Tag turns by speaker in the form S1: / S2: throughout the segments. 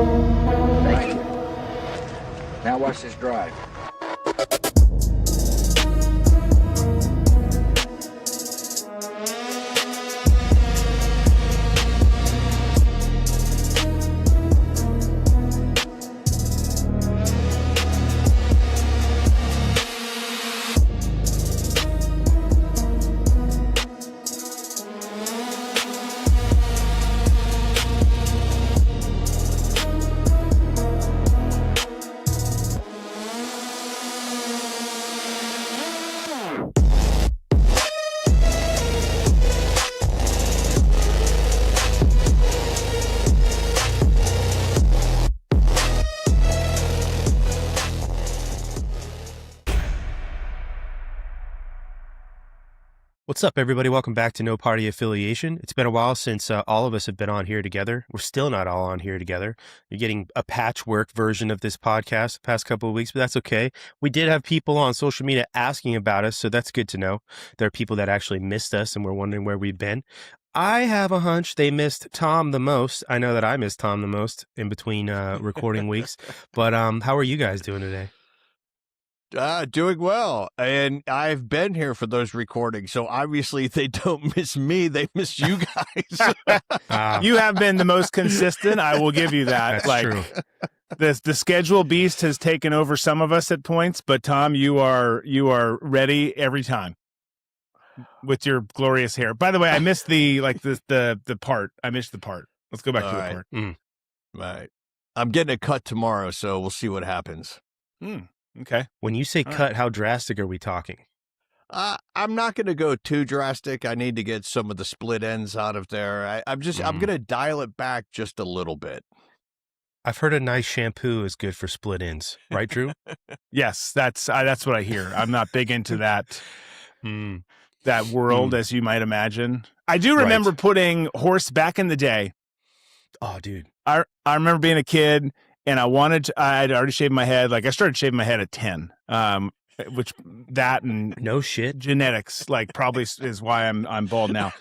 S1: Thank you. Now watch this drive.
S2: What's up, everybody? Welcome back to No Party Affiliation. It's been a while since all of us have been on here together. We're still not all on here together. You're getting a patchwork version of this podcast the past couple of weeks, but that's okay. We did have people on social media asking about us, so that's good to know. There are people that actually missed us and were wondering where we've been. I have a hunch they missed Tom the most. I know that I missed Tom the most in between recording weeks. But how are you guys doing today?
S3: Doing well, and I've been here for those recordings, so obviously they don't miss me, they miss you guys.
S4: You have been the most consistent, I will give you that.
S2: That's true.
S4: The schedule beast has taken over some of us at points, but Tom, you are ready every time with your glorious hair. By the way, I missed the part. I missed the part. Let's go back to the part.
S3: Right. I'm getting a cut tomorrow, so we'll see what happens.
S4: Okay.
S2: When you say cut, how drastic are we talking?
S3: I'm not going to go too drastic. I need to get some of the split ends out of there. I'm going to dial it back just a little bit.
S2: I've heard a nice shampoo is good for split ends, right, Drew?
S4: Yes, that's what I hear. I'm not big into that that world, as you might imagine. I do remember putting horse back in the day.
S2: Oh, dude.
S4: I remember being a kid. And I'd already shaved my head. Like I started shaving my head at 10, which that and
S2: no shit
S4: genetics, like probably is why I'm bald now.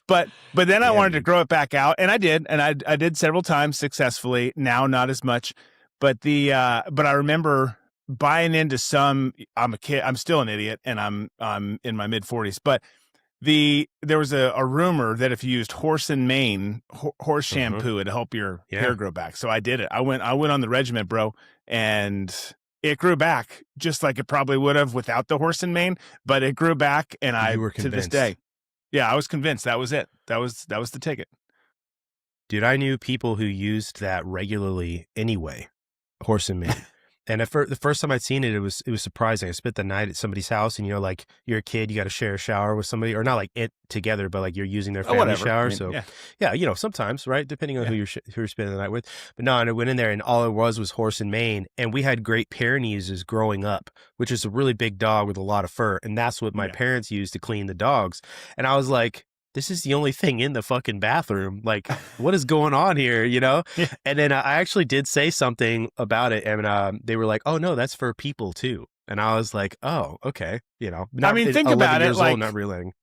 S4: But then I wanted to grow it back out, and I did, and I did several times successfully. Now not as much, but I remember buying into some. I'm a kid. I'm still an idiot, and I'm in my mid 40s, but. There was a rumor that if you used horse and Maine horse shampoo, it'd help your hair grow back. So I did it. I went on the regiment, bro, and it grew back just like it probably would have without the horse and Maine. But it grew back, and
S2: you were convinced.
S4: To this day, I was convinced that was it. That was the ticket.
S2: Dude, I knew people who used that regularly anyway, horse and Maine. And the first time I'd seen it, it was surprising. I spent the night at somebody's house, and like you're a kid, you got to share a shower with somebody, or not like it together, but like you're using their family shower. I mean, sometimes, right, depending on who you're spending the night with. But no, and I went in there, and all it was horse and Maine, and we had Great Pyrenees growing up, which is a really big dog with a lot of fur, and that's what my parents used to clean the dogs. And I was like, this is the only thing in the fucking bathroom. Like, what is going on here, Yeah. And then I actually did say something about it, and they were like, oh, no, that's for people, too. And I was like, oh, okay.
S4: Think about it. Like,
S2: not realizing.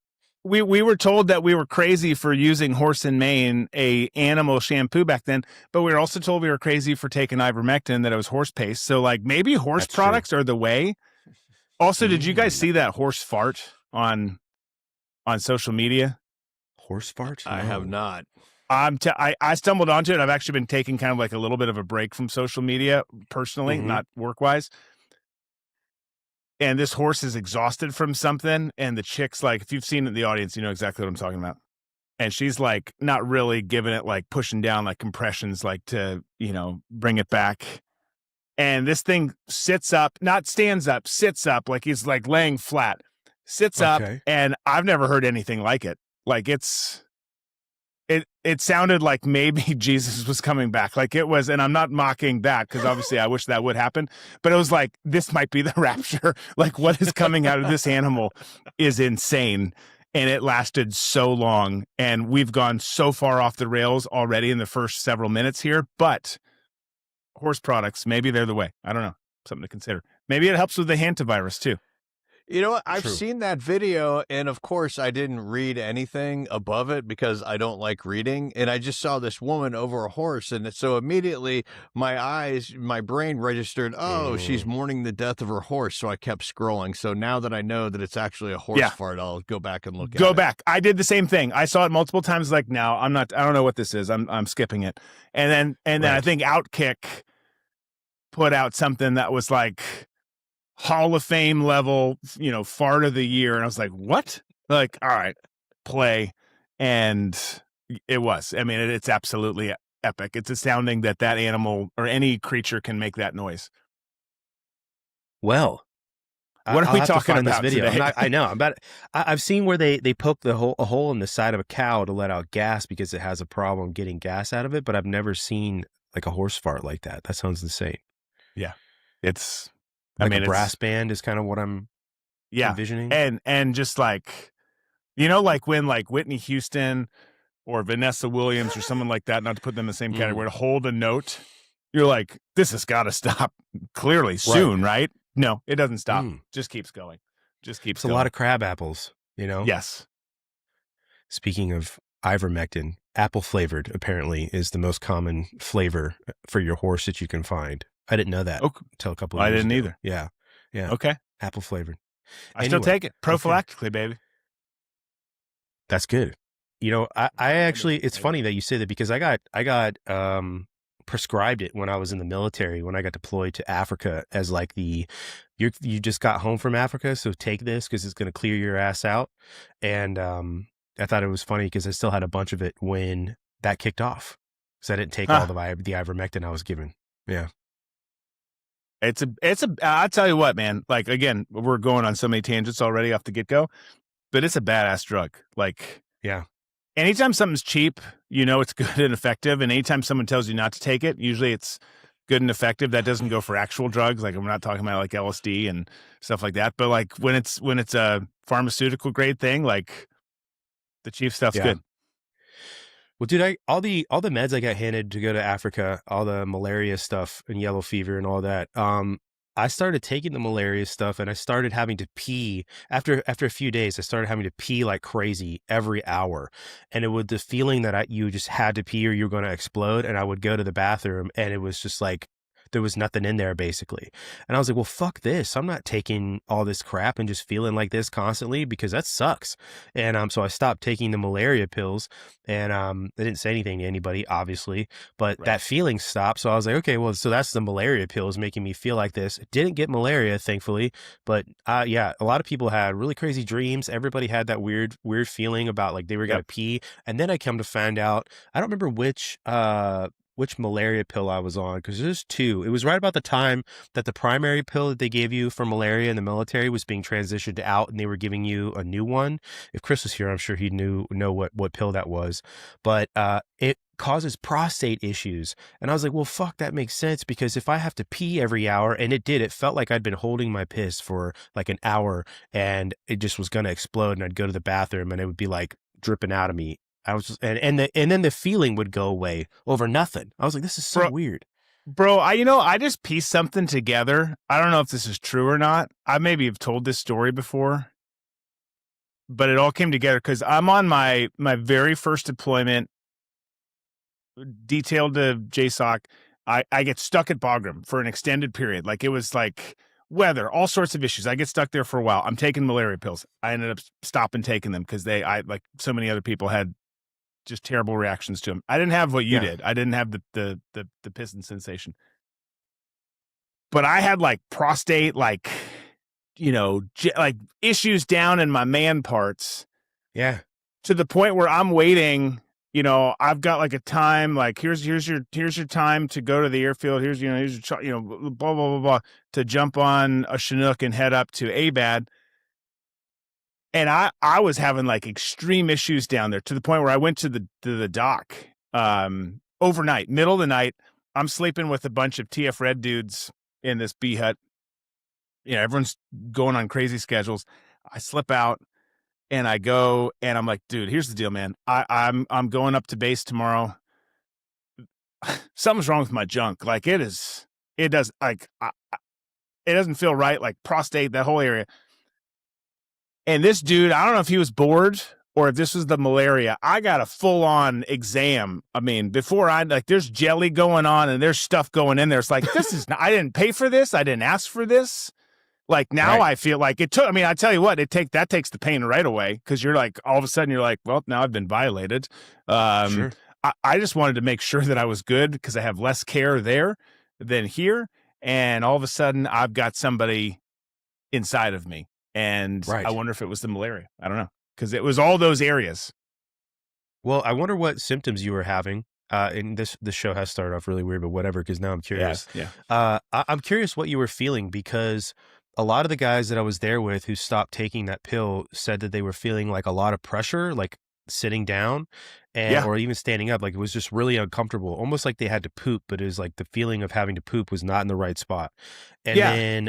S4: We were told that we were crazy for using horse and Maine, a animal shampoo back then, but we were also told we were crazy for taking ivermectin, that it was horse paste. So, like, maybe horse products are the way. Also, did you guys see that horse fart on social media?
S2: Horse fart?
S3: I have not.
S4: I stumbled onto it. I've actually been taking kind of like a little bit of a break from social media personally, not work-wise. And this horse is exhausted from something, and the chick's like, if you've seen it in the audience, you know exactly what I'm talking about. And she's like not really giving it, like pushing down like compressions, like to, bring it back. And this thing sits up, not stands up, sits up, like he's like laying flat, sits up, and I've never heard anything like it. Like it sounded like maybe Jesus was coming back. Like it was, and I'm not mocking that because obviously I wish that would happen, but it was like, this might be the rapture. Like what is coming out of this animal is insane. And it lasted so long, and we've gone so far off the rails already in the first several minutes here, but horse products, maybe they're the way. I don't know. Something to consider. Maybe it helps with the hantavirus too.
S3: You know what? I've
S2: True.
S3: seen that video, and of course, I didn't read anything above it because I don't like reading. And I just saw this woman over a horse, and so immediately my brain registered, oh, she's mourning the death of her horse. So I kept scrolling. So now that I know that it's actually a horse fart, I'll go back and look at it.
S4: Go back. I did the same thing. I saw it multiple times. Like, no, I'm not. I don't know what this is. I'm skipping it. And then I think Outkick put out something that was like Hall of Fame level, fart of the year. And I was like, what? Like, all right, play. And it was. I mean, it's absolutely epic. It's astounding that animal or any creature can make that noise.
S2: Well,
S4: what are we talking about
S2: this video?
S4: today?
S2: I know. I've seen where they poke a hole in the side of a cow to let out gas because it has a problem getting gas out of it, but I've never seen like a horse fart like that. That sounds insane.
S4: Yeah. It's
S2: like a brass band is kind of what I'm envisioning.
S4: And just like, like when like Whitney Houston or Vanessa Williams or someone like that, not to put them in the same category, to hold a note, you're like, this has got to stop clearly soon, right? No, it doesn't stop. Just keeps going. Just keeps going.
S2: A lot of crab apples,
S4: Yes.
S2: Speaking of ivermectin, apple flavored apparently is the most common flavor for your horse that you can find. I didn't know that until a couple of years
S4: ago. I didn't either.
S2: Yeah. Yeah.
S4: Okay.
S2: Apple flavored.
S4: I still take it prophylactically, baby.
S2: That's good. I actually, it's funny that you say that because I got prescribed it when I was in the military, when I got deployed to Africa as like you just got home from Africa. So take this because it's going to clear your ass out. And I thought it was funny because I still had a bunch of it when that kicked off. So I didn't take all the ivermectin I was given. Yeah.
S4: I'll tell you what, man, like, again, we're going on so many tangents already off the get go, but it's a badass drug. Like,
S2: yeah.
S4: Anytime something's cheap, it's good and effective. And anytime someone tells you not to take it, usually it's good and effective. That doesn't go for actual drugs. Like, I'm not talking about like LSD and stuff like that. But like when it's a pharmaceutical grade thing, like the cheap stuff's good.
S2: Well, dude, all the meds I got handed to go to Africa, all the malaria stuff and yellow fever and all that. I started taking the malaria stuff and I started having to pee after a few days. I started having to pee like crazy every hour. And it was the feeling that you just had to pee or you were going to explode. And I would go to the bathroom and it was just like, there was nothing in there basically. And I was like, well, fuck this. I'm not taking all this crap and just feeling like this constantly because that sucks. And so I stopped taking the malaria pills and they didn't say anything to anybody, obviously, but that feeling stopped. So I was like, okay, well, so that's the malaria pills making me feel like this. Didn't get malaria, thankfully, but yeah, a lot of people had really crazy dreams. Everybody had that weird feeling about like they were going to pee. And then I come to find out, I don't remember which malaria pill I was on because there's two. It was right about the time that the primary pill that they gave you for malaria in the military was being transitioned out and they were giving you a new one. If Chris was here, I'm sure he'd know what pill that was, but it causes prostate issues. And I was like, well, fuck, that makes sense because if I have to pee every hour, and it felt like I'd been holding my piss for like an hour and it just was going to explode and I'd go to the bathroom and it would be like dripping out of me. I was just, and then the feeling would go away over nothing. I was like, this is so weird.
S4: Bro, I just pieced something together. I don't know if this is true or not. I maybe have told this story before, but it all came together because I'm on my very first deployment, detailed to JSOC. I get stuck at Bagram for an extended period. Like it was like weather, all sorts of issues. I get stuck there for a while. I'm taking malaria pills. I ended up stopping taking them because I like so many other people had just terrible reactions to them. I didn't have what you did. I didn't have the piston sensation, but I had like prostate, like, like issues down in my man parts.
S2: Yeah.
S4: To the point where I'm waiting, I've got like a time, like here's your time to go to the airfield. Here's your, blah, blah, blah, blah, to jump on a Chinook and head up to ABAD. And I was having like extreme issues down there to the point where I went to the dock overnight, middle of the night. I'm sleeping with a bunch of TF Red dudes in this B hut. Everyone's going on crazy schedules. I slip out and I go and I'm like, dude, here's the deal, man. I'm going up to base tomorrow. Something's wrong with my junk. Like it doesn't feel right. Like prostate, that whole area. And this dude, I don't know if he was bored or if this was the malaria. I got a full on exam. I mean, before there's jelly going on and there's stuff going in there. It's like, this is, I didn't pay for this. I didn't ask for this. Like now I feel like it took, I mean, I tell you what, that takes the pain right away. Cause you're like, all of a sudden you're like, well, now I've been violated.
S2: Sure.
S4: I just wanted to make sure that I was good because I have less care there than here. And all of a sudden I've got somebody inside of me. And I wonder if it was the malaria. I don't know. Because it was all those areas.
S2: Well, I wonder what symptoms you were having. And this show has started off really weird, but whatever, because now I'm curious.
S4: Yeah.
S2: I'm curious what you were feeling, because a lot of the guys that I was there with who stopped taking that pill said that they were feeling like a lot of pressure, like sitting down or even standing up. Like it was just really uncomfortable, almost like they had to poop, but it was like the feeling of having to poop was not in the right spot. And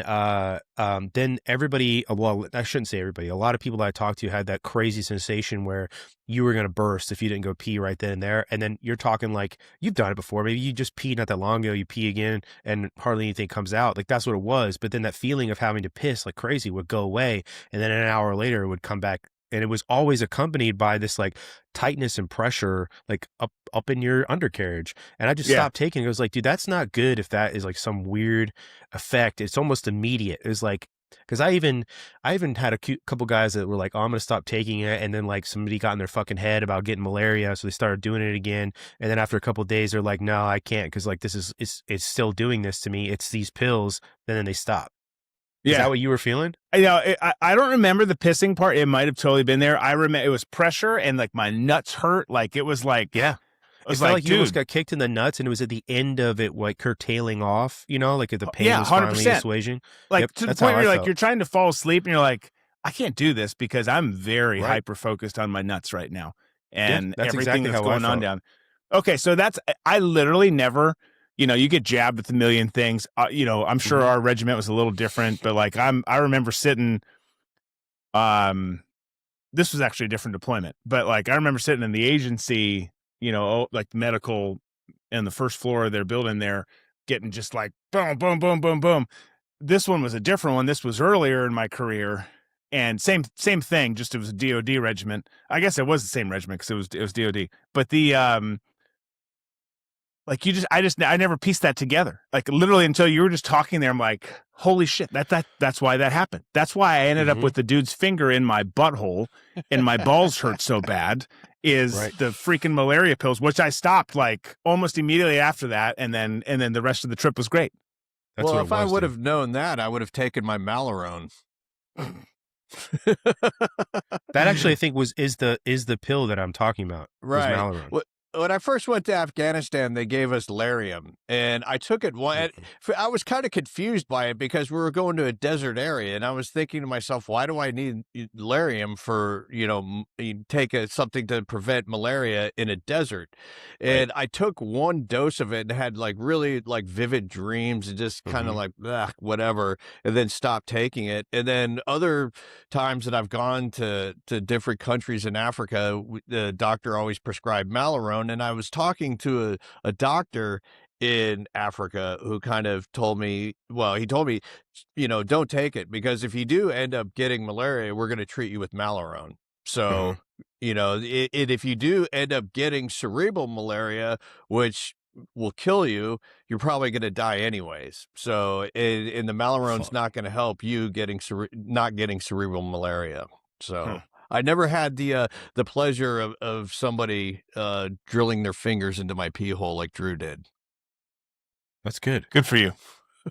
S2: then everybody, well, I shouldn't say everybody, a lot of people that I talked to had that crazy sensation where you were going to burst if you didn't go pee right then and there. And then you're talking like, you've done it before. Maybe you just peed not that long ago, you pee again and hardly anything comes out. Like that's what it was. But then that feeling of having to piss like crazy would go away. And then an hour later it would come back. And it was always accompanied by this like tightness and pressure, like up in your undercarriage. And I just stopped taking it. I was like, dude, that's not good. If that is like some weird effect, it's almost immediate. It was like, cause I even had a couple guys that were like, oh, I'm going to stop taking it. And then like somebody got in their fucking head about getting malaria. So they started doing it again. And then after a couple of days, they're like, no, I can't. Cause like, it's still doing this to me. It's these pills. And then they stop. Is that what you were feeling?
S4: I don't remember the pissing part. It might have totally been there. I remember it was pressure and like my nuts hurt. Like it was like,
S2: it felt like you almost got kicked in the nuts, and it was at the end of it, like curtailing off, you know, like the pain was 100%. Finally assuaging.
S4: Like to the point where you're like, you're trying to fall asleep and you're like, I can't do this because I'm very hyper focused on my nuts right now. And
S2: that's
S4: everything
S2: exactly
S4: that's
S2: how
S4: going
S2: I
S4: on
S2: felt.
S4: down. Okay. So I literally never, you know, you get jabbed with a million things. You know, I'm sure our regiment was a little different, but like I remember sitting, this was actually a different deployment, but like I remember sitting in the agency, you know, like medical in the first floor of their building there, getting just like boom, boom, boom, boom, boom. This one was a different one. This was earlier in my career, and same thing. Just it was a DoD regiment. I guess it was the same regiment because it was DoD, but the like I never pieced that together. Like literally until you were just talking there, I'm like, holy shit, that's why that happened. That's why I ended up with the dude's finger in my butthole and my balls hurt so bad is the freaking malaria pills, which I stopped like almost immediately after that. And then the rest of the trip was great.
S2: That's
S3: well,
S2: what
S3: if I would have known that, I would have taken my Malarone.
S2: That actually, I think is the pill that I'm talking about.
S3: Right.
S2: Malaria.
S3: When I first went to Afghanistan, they gave us Larium, and I took it. I was kind of confused by it because we were going to a desert area, and I was thinking to myself, why do I need Larium for, you know, you take something to prevent malaria in a desert? And I took one dose of it and had like really like vivid dreams and just kind of like, whatever, and then stopped taking it. And then other times that I've gone to different countries in Africa, the doctor always prescribed Malarone. And I was talking to a doctor in Africa who kind of told me, you know, don't take it because if you do end up getting malaria, we're going to treat you with Malarone. So, you know, if you do end up getting cerebral malaria, which will kill you, you're probably going to die anyways. So, and the Malarone's not going to help you not getting cerebral malaria. So. I never had the pleasure of somebody drilling their fingers into my pee hole like Drew did.
S2: That's good.
S4: Good for you.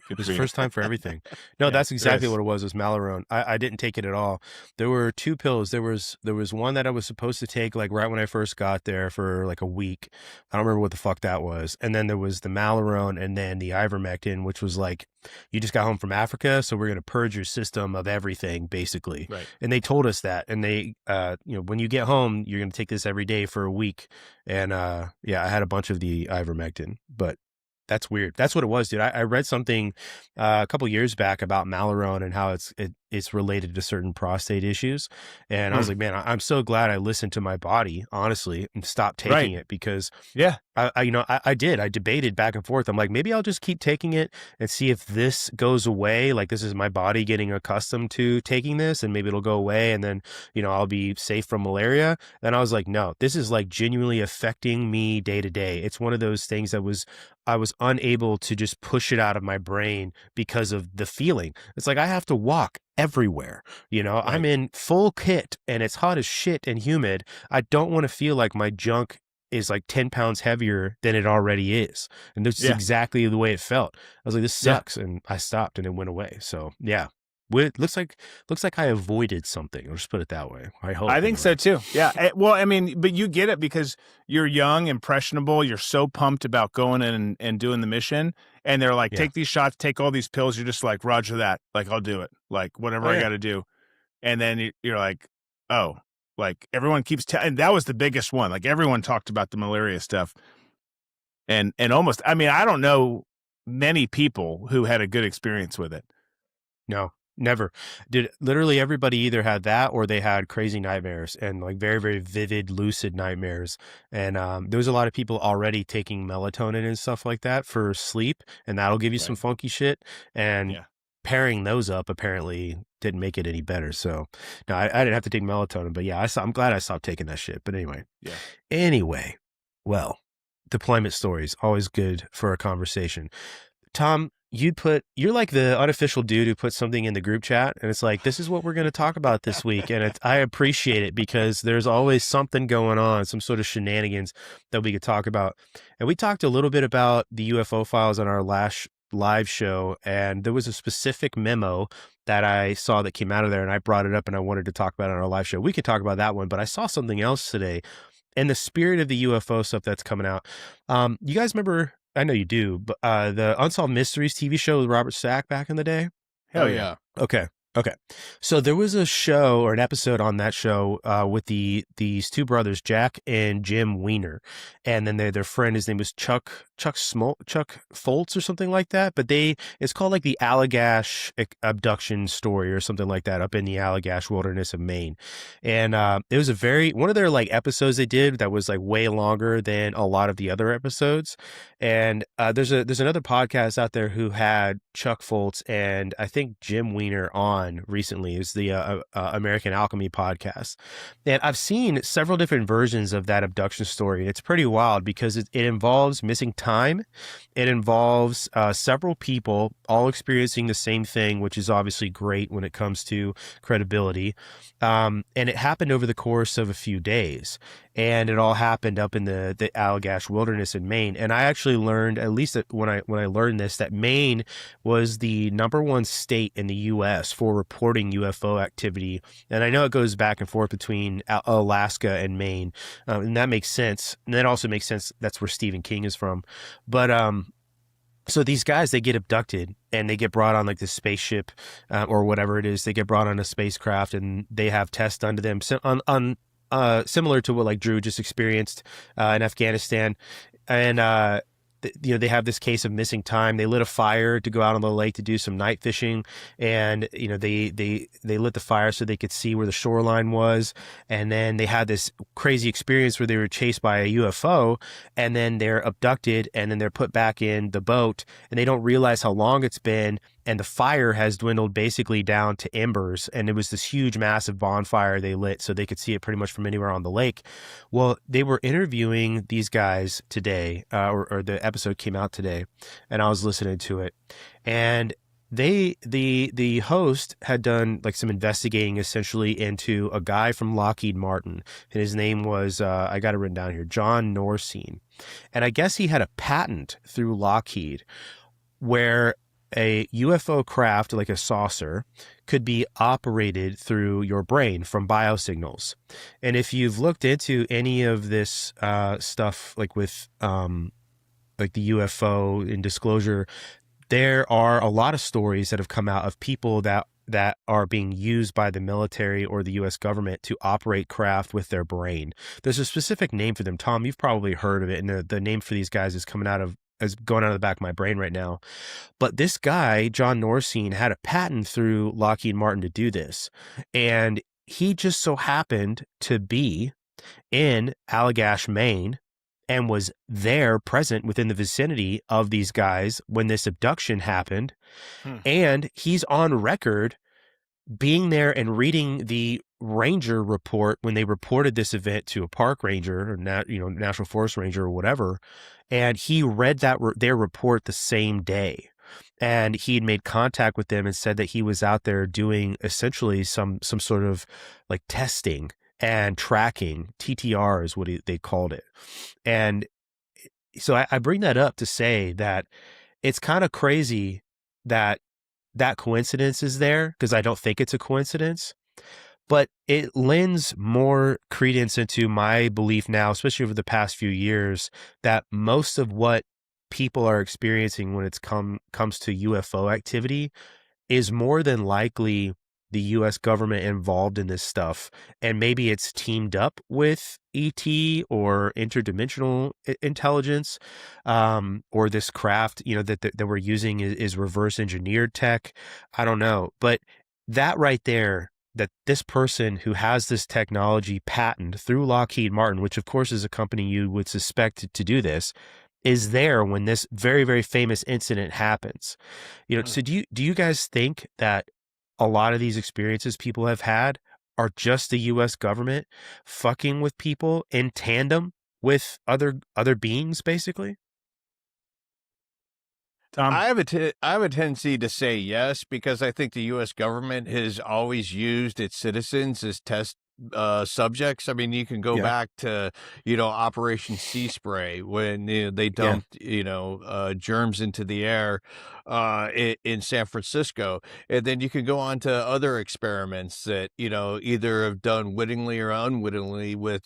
S2: It was the first time for everything. No, that's exactly what it was Malarone. I didn't take it at all. There were two pills. There was one that I was supposed to take like right when I first got there for like a week. I don't remember what the fuck that was. And then there was the Malarone and then the ivermectin, which was like, you just got home from Africa, so we're going to purge your system of everything, basically.
S4: Right.
S2: And they told us that. And they, you know, when you get home, you're going to take this every day for a week. And I had a bunch of the ivermectin, but that's weird. That's what it was, dude. I read something a couple years back about Malarone and how it's related to certain prostate issues. And I was like, man, I'm so glad I listened to my body, honestly, and stopped taking it, because
S4: Yeah.
S2: I did. I debated back and forth. I'm like, maybe I'll just keep taking it and see if this goes away. Like, this is my body getting accustomed to taking this, and maybe it'll go away, and then, I'll be safe from malaria. Then I was like, no, this is like genuinely affecting me day to day. It's one of those things that I was unable to just push it out of my brain because of the feeling. It's like I have to walk everywhere. I'm in full kit and it's hot as shit and humid. I don't want to feel like my junk is like 10 pounds heavier than it already is. And this is exactly the way it felt. I was like, this sucks. And I stopped and it went away. So yeah. It looks like I avoided something. I'll just put it that way. I hope.
S4: I think so too. Yeah. Well, I mean, but you get it because you're young, impressionable. You're so pumped about going in and doing the mission. And they're like, take these shots, take all these pills. You're just like, Roger that. Like, I'll do it. Like, whatever I got to do. And then you're like, oh, like everyone keeps and that was the biggest one. Like everyone talked about the malaria stuff. And almost, I mean, I don't know many people who had a good experience with it.
S2: No. Never. Literally everybody either had that or they had crazy nightmares, and like very, very vivid, lucid nightmares. And there was a lot of people already taking melatonin and stuff like that for sleep, and that'll give you some funky shit. And pairing those up apparently didn't make it any better. So no, I didn't have to take melatonin, but yeah, I'm glad I stopped taking that shit. But anyway.
S4: Yeah.
S2: Anyway, well, deployment stories, always good for a conversation. Tom, you're like the unofficial dude who puts something in the group chat and it's like, this is what we're going to talk about this week. And I appreciate it because there's always something going on, some sort of shenanigans that we could talk about. And we talked a little bit about the UFO files on our last live show. And there was a specific memo that I saw that came out of there, and I brought it up and I wanted to talk about it on our live show. We could talk about that one, but I saw something else today in the spirit of the UFO stuff that's coming out. You guys remember, I know you do, but the Unsolved Mysteries TV show with Robert Stack back in the day?
S3: Hell yeah.
S2: Okay. So there was a show or an episode on that show with these two brothers, Jack and Jim Weiner, and then their friend, his name was Chuck Foltz or something like that. But it's called like the Allagash abduction story or something like that up in the Allagash wilderness of Maine. And it was one of their like episodes they did that was like way longer than a lot of the other episodes. And there's another podcast out there who had Chuck Foltz and I think Jim Weiner on recently. Is the American Alchemy podcast, and I've seen several different versions of that abduction story. It's pretty wild because it involves missing time. It involves several people all experiencing the same thing, which is obviously great when it comes to credibility. And it happened over the course of a few days, and it all happened up in the Allagash wilderness in Maine. And I actually learned, at least when I learned this, that Maine was the #1 state in the U.S. for reporting UFO activity. And I know it goes back and forth between Alaska and Maine, and that makes sense. And that also makes sense. That's where Stephen King is from. But so these guys, they get abducted and they get brought on like this spaceship or whatever it is. They get brought on a spacecraft and they have tests done to them similar to what like Drew just experienced in Afghanistan. And they have this case of missing time. They lit a fire to go out on the lake to do some night fishing, and they lit the fire so they could see where the shoreline was. And then they had this crazy experience where they were chased by a UFO, and then they're abducted, and then they're put back in the boat, and they don't realize how long it's been. And the fire has dwindled basically down to embers. And it was this huge, massive bonfire they lit so they could see it pretty much from anywhere on the lake. Well, they were interviewing these guys today, or the episode came out today, and I was listening to it. And the host had done like some investigating essentially into a guy from Lockheed Martin. And his name was, I got it written down here, John Norcine. And I guess he had a patent through Lockheed where a UFO craft, like a saucer, could be operated through your brain from biosignals. And if you've looked into any of this stuff, like with like the UFO in disclosure, there are a lot of stories that have come out of people that are being used by the military or the U.S. government to operate craft with their brain. There's a specific name for them. Tom, you've probably heard of it, and the name for these guys is coming out of is going out of the back of my brain right now. But this guy, John Norcine, had a patent through Lockheed Martin to do this. And he just so happened to be in Allagash, Maine, and was there present within the vicinity of these guys when this abduction happened. And he's on record being there and reading the ranger report when they reported this event to a park ranger or National Forest ranger or whatever. And he read their report the same day. And he had made contact with them and said that he was out there doing essentially some sort of like testing and tracking. TTR is what they called it. And so I bring that up to say that it's kind of crazy that coincidence is there, because I don't think it's a coincidence, but it lends more credence into my belief now, especially over the past few years, that most of what people are experiencing when it comes to UFO activity is more than likely the U.S. government involved in this stuff, and maybe it's teamed up with ET or interdimensional intelligence, or this craft, that we're using is reverse engineered tech. I don't know, but that right there, that this person who has this technology patent through Lockheed Martin, which of course is a company you would suspect to do this, is there when this very, very famous incident happens. So do you guys think that a lot of these experiences people have had are just the U.S. government fucking with people in tandem with other beings, basically?
S3: Tom? I have a tendency to say yes, because I think the U.S. government has always used its citizens as test subjects. I mean, you can go back to, Operation Sea Spray, when they dumped, germs into the air in San Francisco. And then you can go on to other experiments that, either have done wittingly or unwittingly with,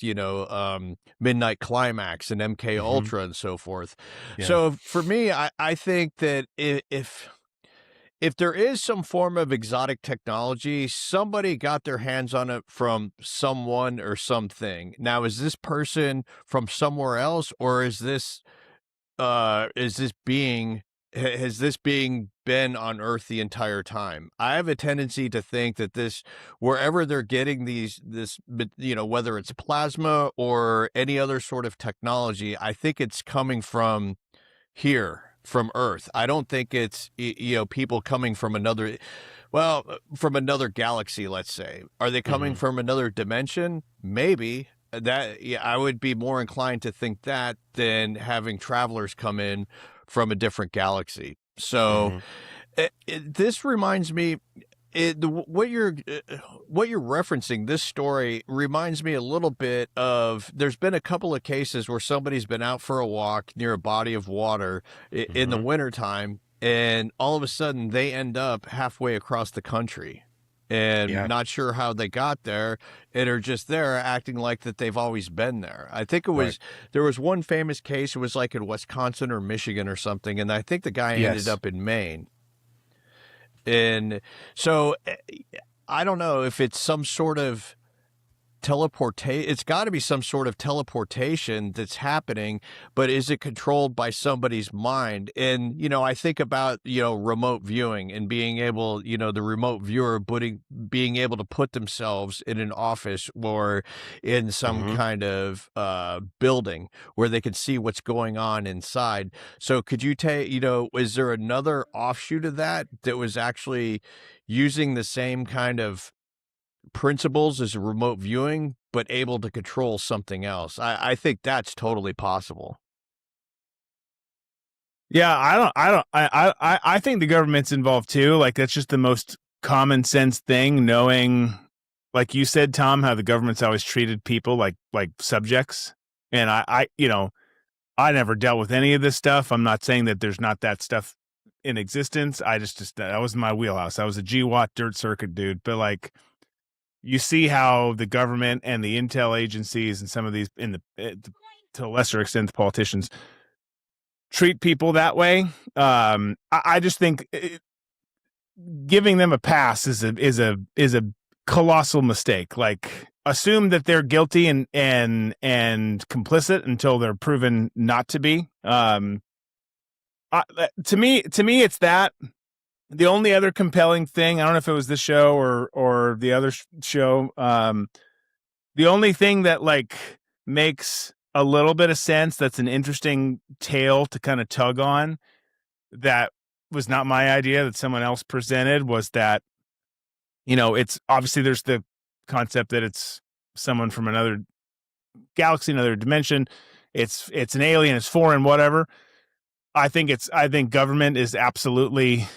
S3: Midnight Climax and MK Ultra and so forth. Yeah. So for me, I think that if there is some form of exotic technology, somebody got their hands on it from someone or something. Now, is this person from somewhere else, or has this being been on Earth the entire time? I have a tendency to think that wherever they're getting this, whether it's plasma or any other sort of technology, I think it's coming from here, from Earth. I don't think it's, people coming from another galaxy, let's say. Are they coming from another dimension? Maybe. I would be more inclined to think that than having travelers come in from a different galaxy. So this reminds me, what you're referencing, this story reminds me a little bit of, there's been a couple of cases where somebody's been out for a walk near a body of water in the wintertime, and all of a sudden they end up halfway across the country and not sure how they got there, and are just there acting like that they've always been there. I think it was, there was one famous case, it was like in Wisconsin or Michigan or something, and I think the guy ended up in Maine. And so I don't know if it's some sort of teleportation. It's got to be some sort of teleportation that's happening, but is it controlled by somebody's mind? And, I think about, remote viewing and being able, the remote viewer being able to put themselves in an office or in some kind of building where they can see what's going on inside. So could you take, is there another offshoot of that was actually using the same kind of principles as a remote viewing, but able to control something else? I think that's totally possible.
S4: Yeah, I think the government's involved too. Like, that's just the most common sense thing, knowing, like you said, Tom, how the government's always treated people like subjects. And I never dealt with any of this stuff. I'm not saying that there's not that stuff in existence. I just that was my wheelhouse. I was a GWatt dirt circuit dude, but like, you see how the government and the intel agencies and some of these, to a lesser extent, the politicians, treat people that way. I just think giving them a pass is a colossal mistake. Like, assume that they're guilty and complicit until they're proven not to be. To me, it's that. The only other compelling thing, I don't know if it was this show or the other show, the only thing that like makes a little bit of sense, that's an interesting tale to kind of tug on, that was not my idea, that someone else presented, was that, it's obviously there's the concept that it's someone from another galaxy, another dimension. It's an alien, it's foreign, whatever. I think government is absolutely,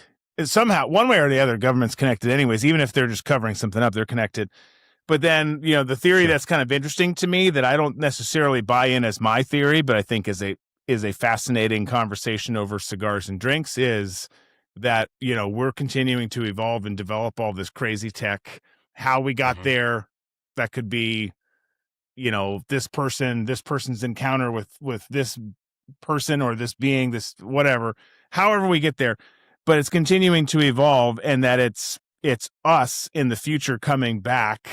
S4: somehow, one way or the other, government's connected anyways. Even if they're just covering something up, they're connected. But then, the theory that's kind of interesting to me, that I don't necessarily buy in as my theory, but I think is a fascinating conversation over cigars and drinks, is that, we're continuing to evolve and develop all this crazy tech. How we got there, that could be, this person's encounter with this person or this being, this whatever, however we get there, but it's continuing to evolve, and that it's us in the future coming back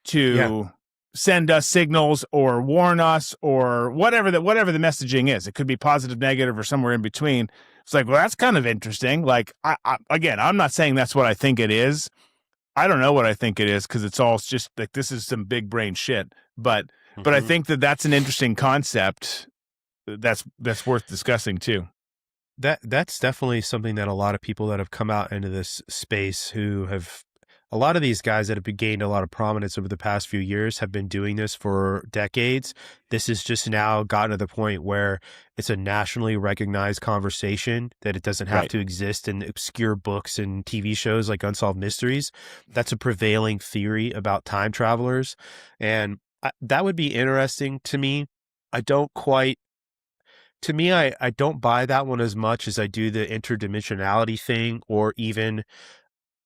S4: to send us signals or warn us or whatever the messaging is. It could be positive, negative, or somewhere in between. It's like, well, that's kind of interesting. Like, again, I'm not saying that's what I think it is. I don't know what I think it is, because it's all just like, this is some big brain shit. But I think that's an interesting concept that's worth discussing too.
S2: That's definitely something that a lot of people that have come out into this space, who have, a lot of these guys that have gained a lot of prominence over the past few years, have been doing this for decades. This has just now gotten to the point where it's a nationally recognized conversation, that it doesn't have to exist in obscure books and TV shows like Unsolved Mysteries. That's a prevailing theory about time travelers. And that would be interesting to me. I don't buy that one as much as I do the interdimensionality thing, or even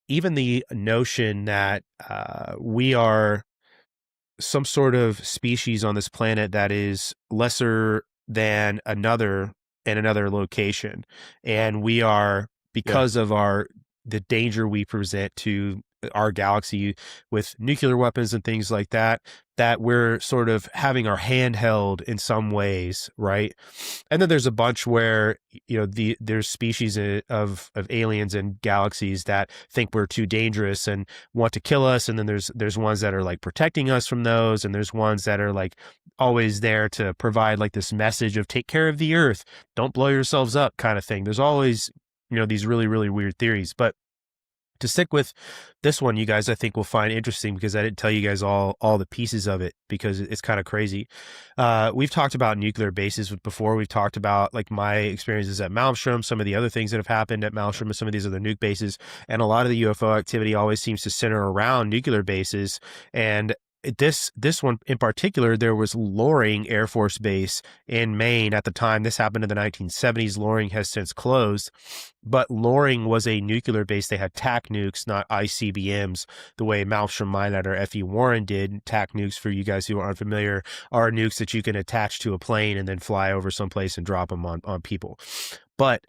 S2: the notion that we are some sort of species on this planet that is lesser than another in another location. And we are, because of the danger we present to our galaxy with nuclear weapons and things like that, that we're sort of having our hand held in some ways, right? And then there's a bunch where, there's species of aliens and galaxies that think we're too dangerous and want to kill us. And then there's ones that are like protecting us from those. And there's ones that are like always there to provide like this message of take care of the earth, don't blow yourselves up kind of thing. There's always, these really, really weird theories. But to stick with this one, you guys, I think will find interesting, because I didn't tell you guys all the pieces of it, because it's kind of crazy. We've talked about nuclear bases before. We've talked about like my experiences at Malmstrom, some of the other things that have happened at Malmstrom and some of these other nuke bases. And a lot of the UFO activity always seems to center around nuclear bases. And this one in particular, there was Loring Air Force Base in Maine at the time. This happened in the 1970s. Loring has since closed, but Loring was a nuclear base. They had TAC nukes, not ICBMs, the way Malmstrom Minette or F.E. Warren did. TAC nukes, for you guys who aren't familiar, are nukes that you can attach to a plane and then fly over someplace and drop them on people. But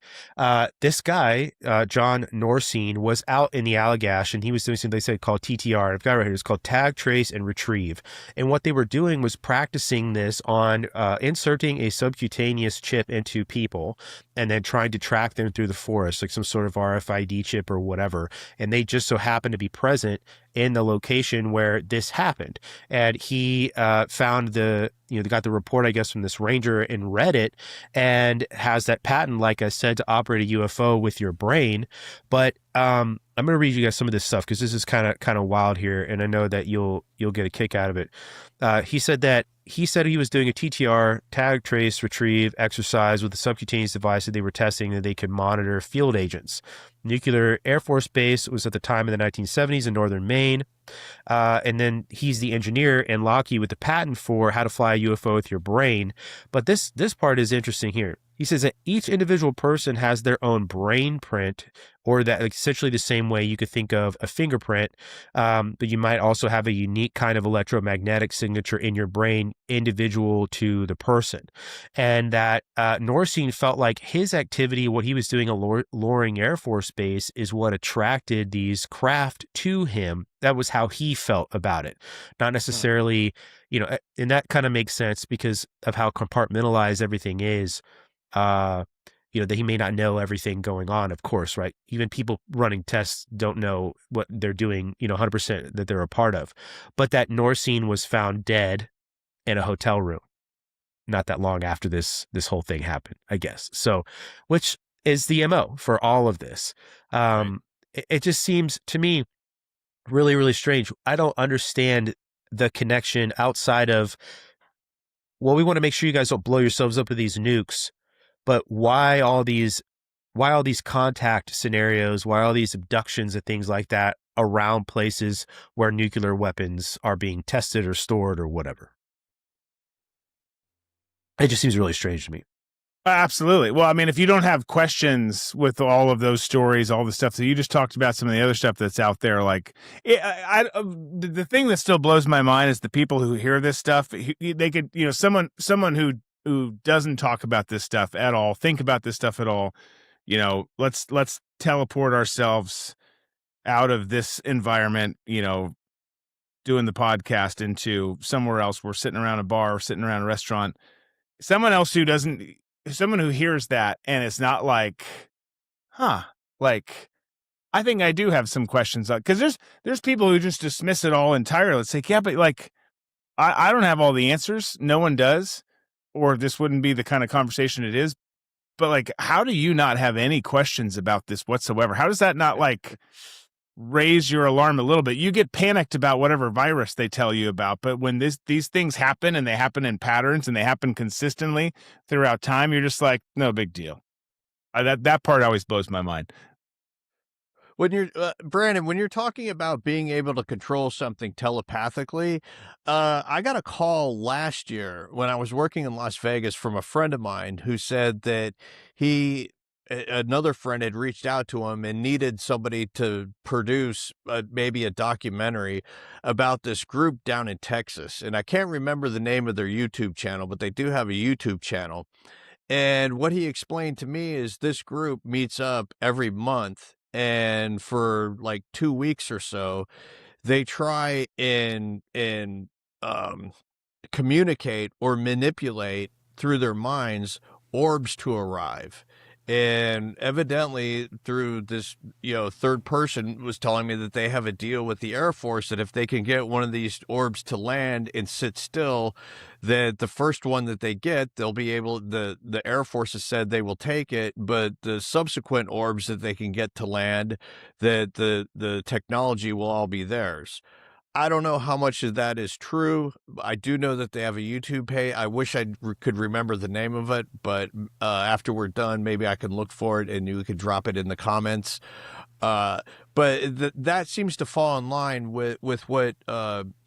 S2: this guy, John Norcine, was out in the Allagash, and he was doing something they said called TTR. I've got it right here. It's called Tag, Trace, and Retrieve. And what they were doing was practicing this on inserting a subcutaneous chip into people and then trying to track them through the forest, like some sort of RFID chip or whatever. And they just so happened to be present in the location where this happened. And he found they got the report, I guess, from this ranger and read it, and has that patent, like I said, to operate a UFO with your brain. But I'm going to read you guys some of this stuff, because this is kind of wild here, and I know that you'll get a kick out of it. He said he was doing a TTR, tag, trace, retrieve exercise with a subcutaneous device that they were testing, that they could monitor field agents. Nuclear Air Force Base was at the time in the 1970s in northern Maine. And then he's the engineer and Lockheed with the patent for how to fly a UFO with your brain. But this part is interesting here. He says that each individual person has their own brain print, or that essentially the same way you could think of a fingerprint, but you might also have a unique kind of electromagnetic signature in your brain, individual to the person. And that Norcine felt like his activity, what he was doing at Loring Air Force Base, is what attracted these craft to him. That was how he felt about it. Not necessarily, and that kind of makes sense because of how compartmentalized everything is. that he may not know everything going on, of course, right? Even people running tests don't know what they're doing, 100% that they're a part of. But that Norsine was found dead in a hotel room not that long after this whole thing happened, I guess. So, which is the MO for all of this.
S3: Right.
S2: It just seems to me really, really strange. I don't understand the connection outside of, well, we want to make sure you guys don't blow yourselves up with these nukes, but why all these contact scenarios, why all these abductions and things like that around places where nuclear weapons are being tested or stored or whatever? It just seems really strange to me.
S4: Absolutely. Well, I mean, if you don't have questions with all of those stories, all the stuff that you just talked about, some of the other stuff that's out there, like the thing that still blows my mind is the people who hear this stuff. They could, someone who doesn't talk about this stuff at all, think about this stuff at all. Let's teleport ourselves out of this environment, doing the podcast into somewhere else. We're sitting around a bar, or sitting around a restaurant. Someone else someone who hears that and it's not like, like, I think I do have some questions, because there's people who just dismiss it all entirely. It's like, yeah, but like, I don't have all the answers. No one does, or this wouldn't be the kind of conversation it is. But like, how do you not have any questions about this whatsoever? How does that not like raise your alarm a little bit? You get panicked about whatever virus they tell you about, but when these things happen, and they happen in patterns, and they happen consistently throughout time, you're just like, no big deal. That part always blows my mind.
S3: When you're Brandon, when you're talking about being able to control something telepathically, I got a call last year when I was working in Las Vegas from a friend of mine who said that another friend had reached out to him and needed somebody to produce maybe a documentary about this group down in Texas. And I can't remember the name of their YouTube channel, but they do have a YouTube channel. And what he explained to me is this group meets up every month, and for like 2 weeks or so, they try and communicate or manipulate through their minds orbs to arrive. And evidently through this, third person was telling me that they have a deal with the Air Force that if they can get one of these orbs to land and sit still, that the first one that they get, they'll be able, the Air Force has said they will take it, but the subsequent orbs that they can get to land, that the technology will all be theirs. I don't know how much of that is true. I do know that they have a YouTube page. I wish I could remember the name of it, but after we're done, maybe I can look for it and you could drop it in the comments. But that seems to fall in line with what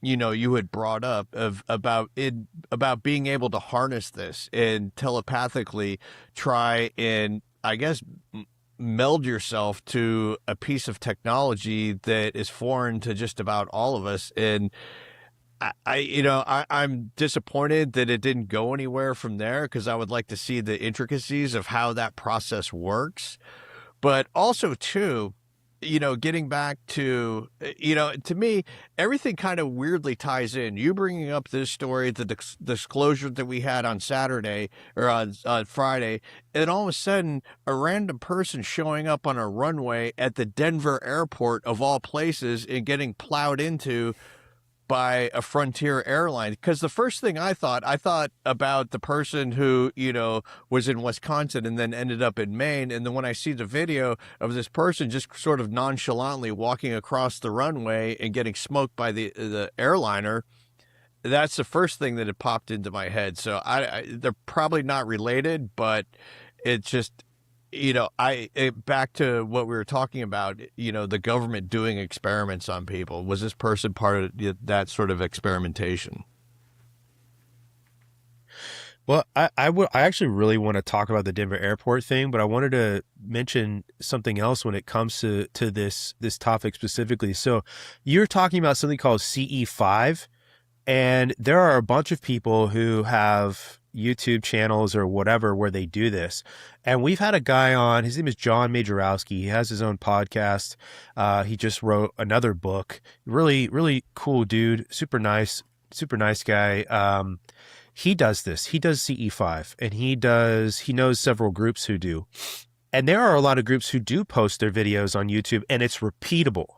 S3: you had brought up about being able to harness this and telepathically try and, I guess, meld yourself to a piece of technology that is foreign to just about all of us. And I'm disappointed that it didn't go anywhere from there, because I would like to see the intricacies of how that process works. But also too, getting back to, to me, everything kind of weirdly ties in. You bringing up this story, the disclosure that we had on Saturday or on Friday, and all of a sudden a random person showing up on a runway at the Denver airport of all places and getting plowed into by a Frontier airline. Because the first thing I thought about the person who, was in Wisconsin and then ended up in Maine. And then when I see the video of this person just sort of nonchalantly walking across the runway and getting smoked by the airliner, that's the first thing that had popped into my head. So they're probably not related, but it's just, back to what we were talking about, the government doing experiments on people. Was this person part of that sort of experimentation?
S2: Well, I actually really want to talk about the Denver airport thing, but I wanted to mention something else when it comes to this topic specifically. So you're talking about something called CE5, and there are a bunch of people who have YouTube channels or whatever where they do this. And we've had a guy on, his name is John Majorowski. He has his own podcast. He just wrote another book. Really, really cool dude. Super nice guy. he does this. He does CE5, and he knows several groups who do. And there are a lot of groups who do post their videos on YouTube, and it's repeatable.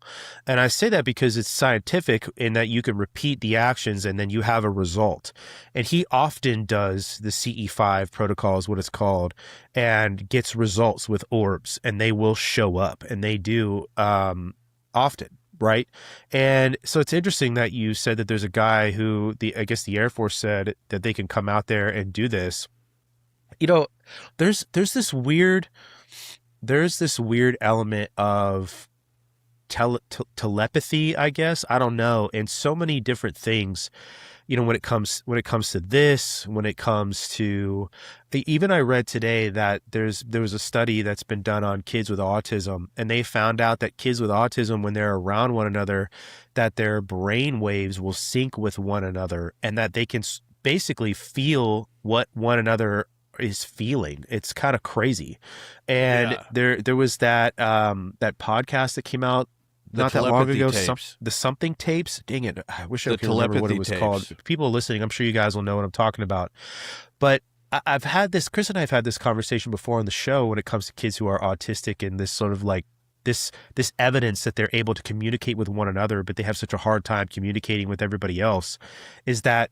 S2: And I say that because it's scientific in that you can repeat the actions and then you have a result. And he often does the CE5 protocol is what it's called, and gets results with orbs, and they will show up, and they do often. Right. And so it's interesting that you said that there's a guy who I guess the Air Force said that they can come out there and do this. You know, there's this weird element of telepathy, I guess. I don't know. And so many different things, you know, when it comes to this, when it comes to, even I read today that there was a study that's been done on kids with autism, and they found out that kids with autism, when they're around one another, that their brain waves will sync with one another, and that they can basically feel what one another is feeling. It's kind of crazy. And there was that podcast that came out not that long ago, the something tapes. Dang it, I wish I could remember what it was called. People listening, I'm sure you guys will know what I'm talking about. But I've had this, Chris and I have had this conversation before on the show when it comes to kids who are autistic, and this sort of like this evidence that they're able to communicate with one another, but they have such a hard time communicating with everybody else, is that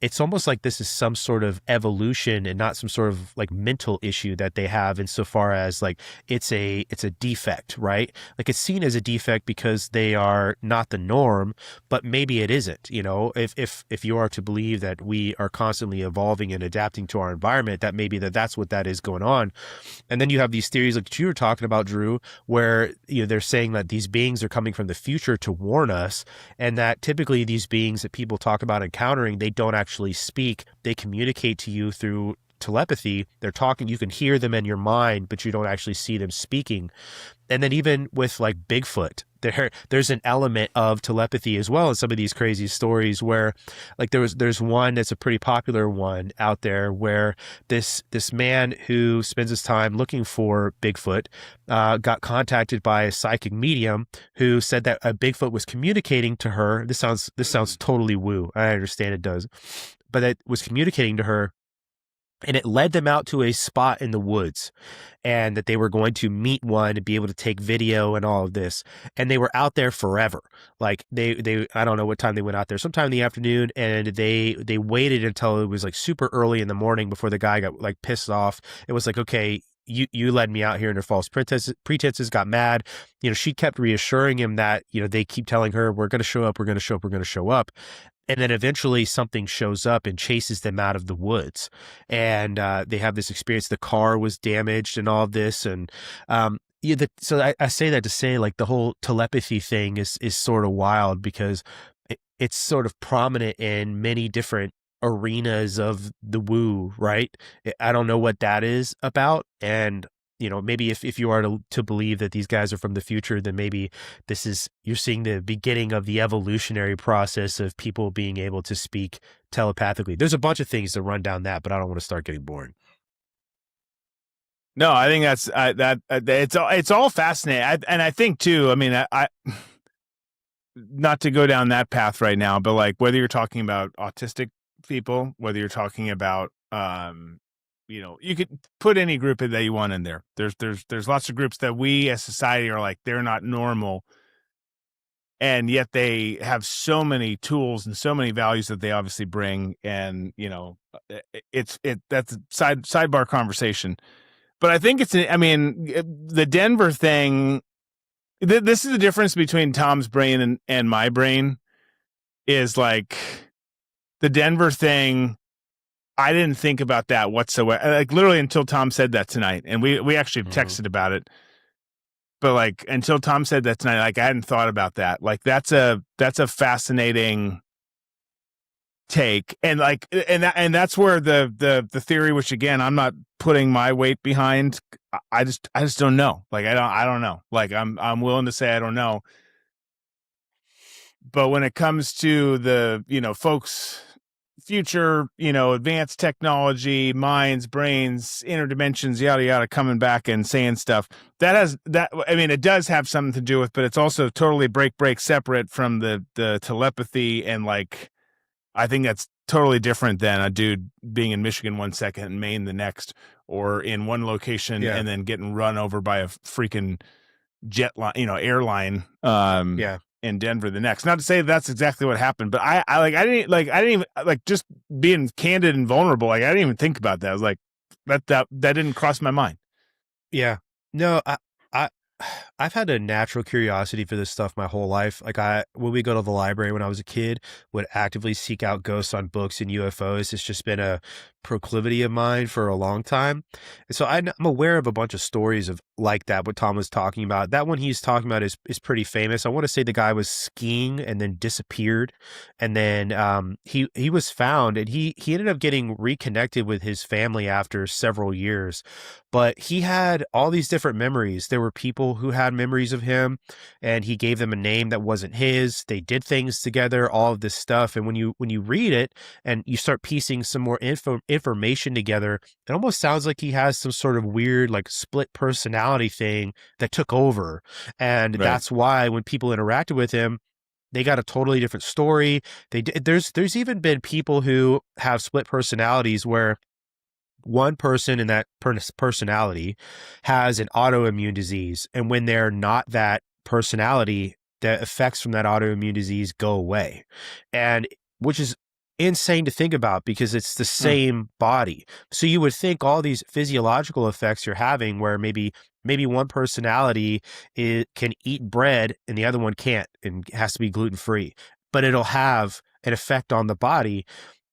S2: it's almost like this is some sort of evolution and not some sort of like mental issue that they have, insofar as like it's a defect, right? Like it's seen as a defect because they are not the norm, but maybe it isn't. You know, if you are to believe that we are constantly evolving and adapting to our environment, that maybe that's what that is going on. And then you have these theories like you were talking about, Drew, where they're saying that these beings are coming from the future to warn us, and that typically these beings that people talk about encountering, they don't actually speak. They communicate to you through telepathy. They're talking, you can hear them in your mind, but you don't actually see them speaking. And then even with like Bigfoot, there's an element of telepathy as well in some of these crazy stories, where like there's one that's a pretty popular one out there where this man who spends his time looking for Bigfoot got contacted by a psychic medium who said that a Bigfoot was communicating to her. This sounds totally woo. I understand it does, but it was communicating to her. And it led them out to a spot in the woods, and that they were going to meet one and be able to take video and all of this. And they were out there forever. Like they I don't know what time they went out there, sometime in the afternoon, and they waited until it was like super early in the morning before the guy got like pissed off. It was like, okay, you led me out here under false pretenses, got mad. She kept reassuring him that, they keep telling her, we're going to show up, we're going to show up, we're going to show up. And then eventually something shows up and chases them out of the woods. And they have this experience. The car was damaged and all of this. And so I say that to say, like, the whole telepathy thing is sort of wild, because it's sort of prominent in many different arenas of the woo, right? I don't know what that is about. And maybe if you are to believe that these guys are from the future, then maybe you're seeing the beginning of the evolutionary process of people being able to speak telepathically. There's a bunch of things to run down that, but I don't want to start getting boring.
S4: No, I think that's it's all fascinating. And I think too, I mean, I not to go down that path right now, but like whether you're talking about autistic people, whether you're talking about, you could put any group that you want in there. There's lots of groups that we as society are like, they're not normal. And yet they have so many tools and so many values that they obviously bring. And, that's a sidebar conversation. But I think the Denver thing, this is the difference between Tom's brain and my brain, is like the Denver thing. I didn't think about that whatsoever, like literally until Tom said that tonight. And we actually texted about it. But like until Tom said that tonight, like I hadn't thought about that. Like that's a fascinating take. And like and that's where the theory, which again, I'm not putting my weight behind. I just don't know. Like I don't know. Like I'm willing to say I don't know. But when it comes to the, folks, future, advanced technology, minds, brains, interdimensions, yada, yada, coming back and saying stuff it does have something to do with, but it's also totally break separate from the telepathy. And like, I think totally different than a dude being in Michigan one second and Maine the next, or in one location and then getting run over by a freaking jet line, airline, in Denver the next. Not to say that's exactly what happened, but I didn't even just being candid and vulnerable. Like, I didn't even think about that. I was like, that didn't cross my mind.
S2: Yeah. No, I've had a natural curiosity for this stuff my whole life. Like, when we go to the library when I was a kid, would actively seek out ghosts on books and UFOs. It's just been a proclivity of mine for a long time. And so I'm aware of a bunch of stories of like that, what Tom was talking about. That one he's talking about is pretty famous. I want to say the guy was skiing and then disappeared. And then he was found, and he ended up getting reconnected with his family after several years. But he had all these different memories. There were people who had memories of him, and he gave them a name that wasn't his. They did things together, all of this stuff. And when you read it and you start piecing some more information together, it almost sounds like he has some sort of weird, like, split personality thing that took over. And that's why when people interacted with him, they got a totally different story. There's even been people who have split personalities where one person in that personality has an autoimmune disease. And when they're not that personality, the effects from that autoimmune disease go away. And which is insane to think about, because it's the same body. So you would think all these physiological effects you're having, where maybe one personality can eat bread and the other one can't and has to be gluten-free, but it'll have an effect on the body.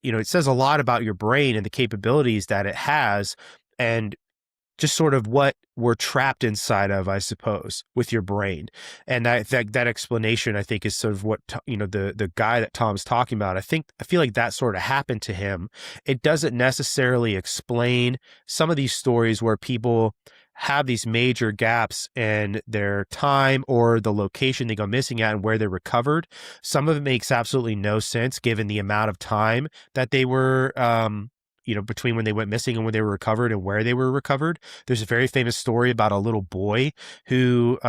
S2: It says a lot about your brain and the capabilities that it has, and just sort of what we're trapped inside of, I suppose, with your brain. And that explanation, I think, is sort of what, the guy that Tom's talking about. I feel like that sort of happened to him. It doesn't necessarily explain some of these stories where people have these major gaps in their time or the location they go missing at and where they're recovered. Some of it makes absolutely no sense given the amount of time that they were, between when they went missing and when they were recovered and where they were recovered. There's a very famous story about a little boy who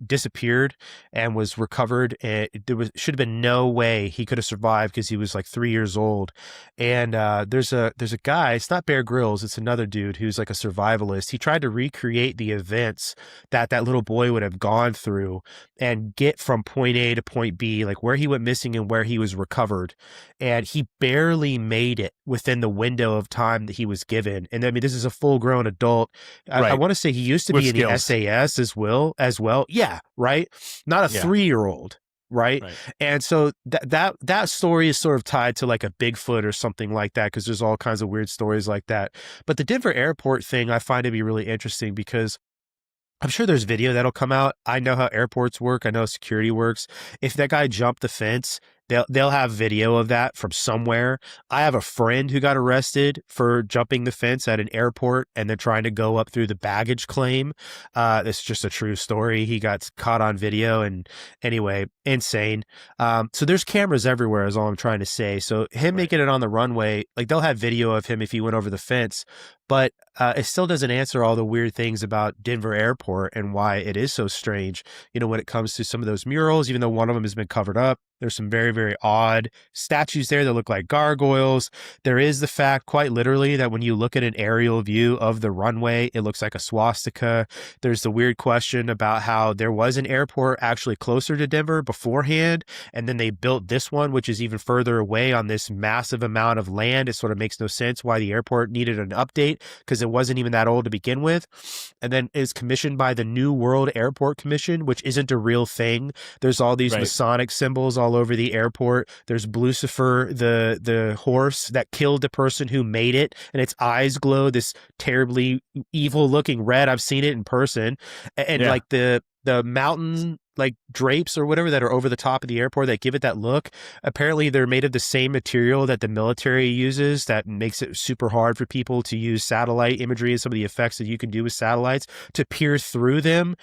S2: disappeared and was recovered. And should have been no way he could have survived because he was like 3 years old. And there's a guy, it's not Bear Grylls, it's another dude who's like a survivalist. He tried to recreate the events that little boy would have gone through and get from point A to point B, like where he went missing and where he was recovered. And he barely made it within the window of time that he was given. And I mean, this is a full-grown adult. I want to say he used to be in the SAS as well. Yeah, right? Not a 3-year-old, right? And so that story is sort of tied to like a Bigfoot or something like that, because there's all kinds of weird stories like that. But the Denver airport thing I find to be really interesting, because I'm sure there's video that'll come out. I know how airports work. I know how security works. If that guy jumped the fence, they'll have video of that from somewhere. I have a friend who got arrested for jumping the fence at an airport and then trying to go up through the baggage claim. It's just a true story. He got caught on video, and anyway, insane. So there's cameras everywhere is all I'm trying to say. So him making it on the runway, like they'll have video of him if he went over the fence, but it still doesn't answer all the weird things about Denver airport and why it is so strange. When it comes to some of those murals, even though one of them has been covered up, there's some very, very odd statues there that look like gargoyles. There is the fact, quite literally, that when you look at an aerial view of the runway, it looks like a swastika. There's the weird question about how there was an airport actually closer to Denver beforehand, and then they built this one, which is even further away on this massive amount of land. It sort of makes no sense why the airport needed an update, because it wasn't even that old to begin with. And then is commissioned by the New World Airport Commission, which isn't a real thing. There's all these Masonic symbols all over the airport. There's Lucifer, the horse that killed the person who made it, and its eyes glow this terribly evil looking red. I've seen it in person. And like the mountain like drapes or whatever that are over the top of the airport that give it that look, apparently they're made of the same material that the military uses that makes it super hard for people to use satellite imagery and some of the effects that you can do with satellites to peer through them.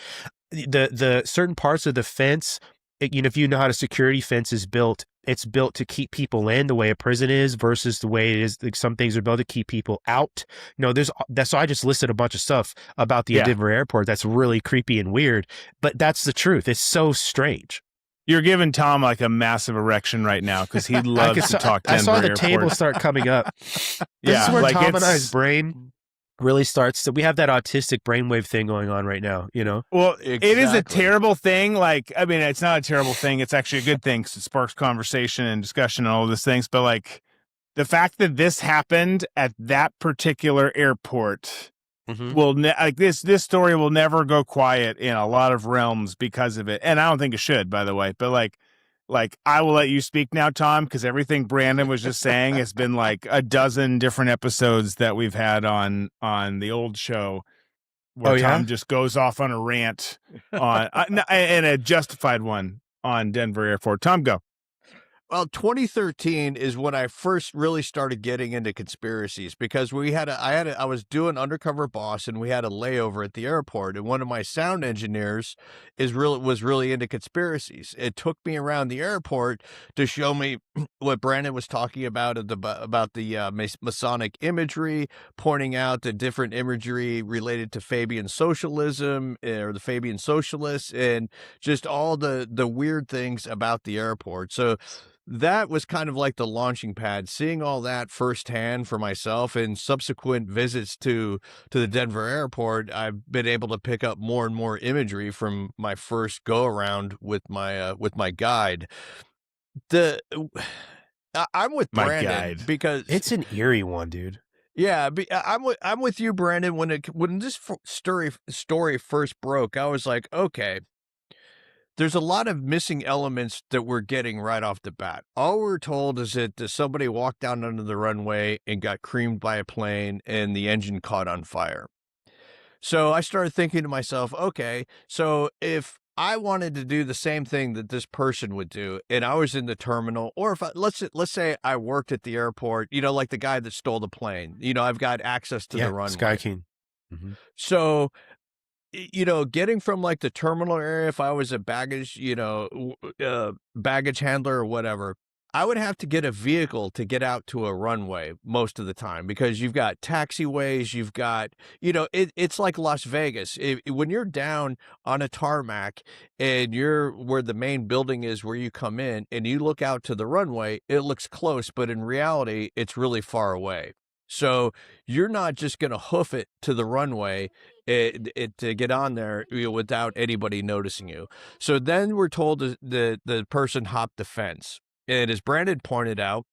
S2: The certain parts of the fence, if you know how a security fence is built, it's built to keep people in the way a prison is versus the way it is. Like some things are built to keep people out. So I just listed a bunch of stuff about the Denver airport that's really creepy and weird, but that's the truth. It's so strange.
S4: You're giving Tom like a massive erection right now because he loves to talk Denver
S2: I saw the
S4: airport.
S2: table start coming up. This is where Tom and I's brain really starts to. We have that autistic brainwave thing going on right now, you know?
S4: Well,
S3: Exactly.
S4: It is a terrible thing. Like, I mean, it's not a terrible thing. It's actually a good thing because it sparks conversation and discussion and all those things. But like the fact that this happened at that particular airport will this story will never go quiet in a lot of realms because of it. And I don't think it should, by the way. But like I will let you speak now, Tom, because everything Brandon was just saying has been like a dozen different episodes that we've had on the old show where Tom just goes off on a rant on and a justified one on Denver Airport. Tom, go.
S3: Well, 2013 is when I first really started getting into conspiracies because I was doing Undercover Boss and we had a layover at the airport, and one of my sound engineers was really into conspiracies. It took me around the airport to show me what Brandon was talking about the Masonic imagery, pointing out the different imagery related to Fabian socialism or the Fabian socialists, and just all the weird things about the airport. So that was kind of like the launching pad, seeing all that firsthand for myself, and subsequent visits to the Denver airport. I've been able to pick up more and more imagery from my first go around with my guide. I'm with Brandon because
S2: it's an eerie one, dude.
S3: Yeah, I'm with you, Brandon. When this story first broke, I was like, okay, there's a lot of missing elements that we're getting right off the bat. All we're told is that somebody walked down under the runway and got creamed by a plane and the engine caught on fire. So I started thinking to myself, okay, so if I wanted to do the same thing that this person would do, and I was in the terminal, or if let's say I worked at the airport, like the guy that stole the plane, I've got access to the runway.
S2: Sky King.
S3: So getting from like the terminal area, if I was a baggage, baggage handler or whatever, I would have to get a vehicle to get out to a runway most of the time because you've got taxiways, you've got, it's like Las Vegas. When you're down on a tarmac and you're where the main building is where you come in and you look out to the runway, it looks close, but in reality, it's really far away. So you're not just going to hoof it to the runway to get on there without anybody noticing you. So then we're told the person hopped the fence. And as Brandon pointed out,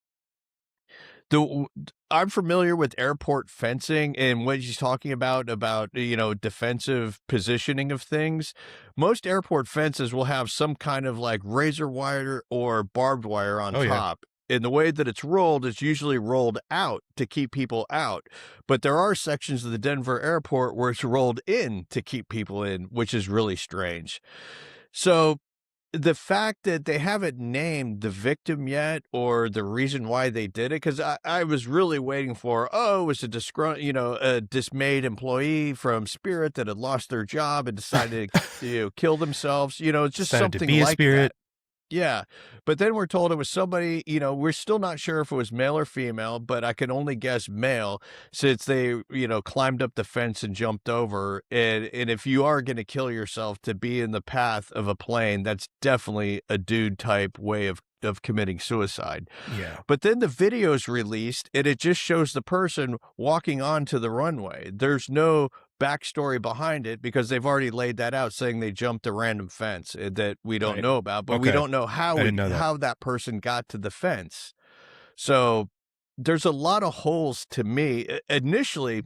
S3: I'm familiar with airport fencing and what he's talking about defensive positioning of things. Most airport fences will have some kind of like razor wire or barbed wire on top. Yeah. And the way that it's rolled is usually rolled out to keep people out. But there are sections of the Denver airport where it's rolled in to keep people in, which is really strange. So the fact that they haven't named the victim yet or the reason why they did it, because I was really waiting for, it was a dismayed employee from Spirit that had lost their job and decided to kill themselves. It's just something like that. Yeah. But then we're told it was somebody, we're still not sure if it was male or female, but I can only guess male since they, climbed up the fence and jumped over. And if you are going to kill yourself to be in the path of a plane, that's definitely a dude type way of committing suicide.
S2: Yeah.
S3: But then the video is released and it just shows the person walking onto the runway. There's no backstory behind it because they've already laid that out, saying they jumped a random fence that we don't know about, but we don't know how that person got to the fence. So there's a lot of holes to me. Initially,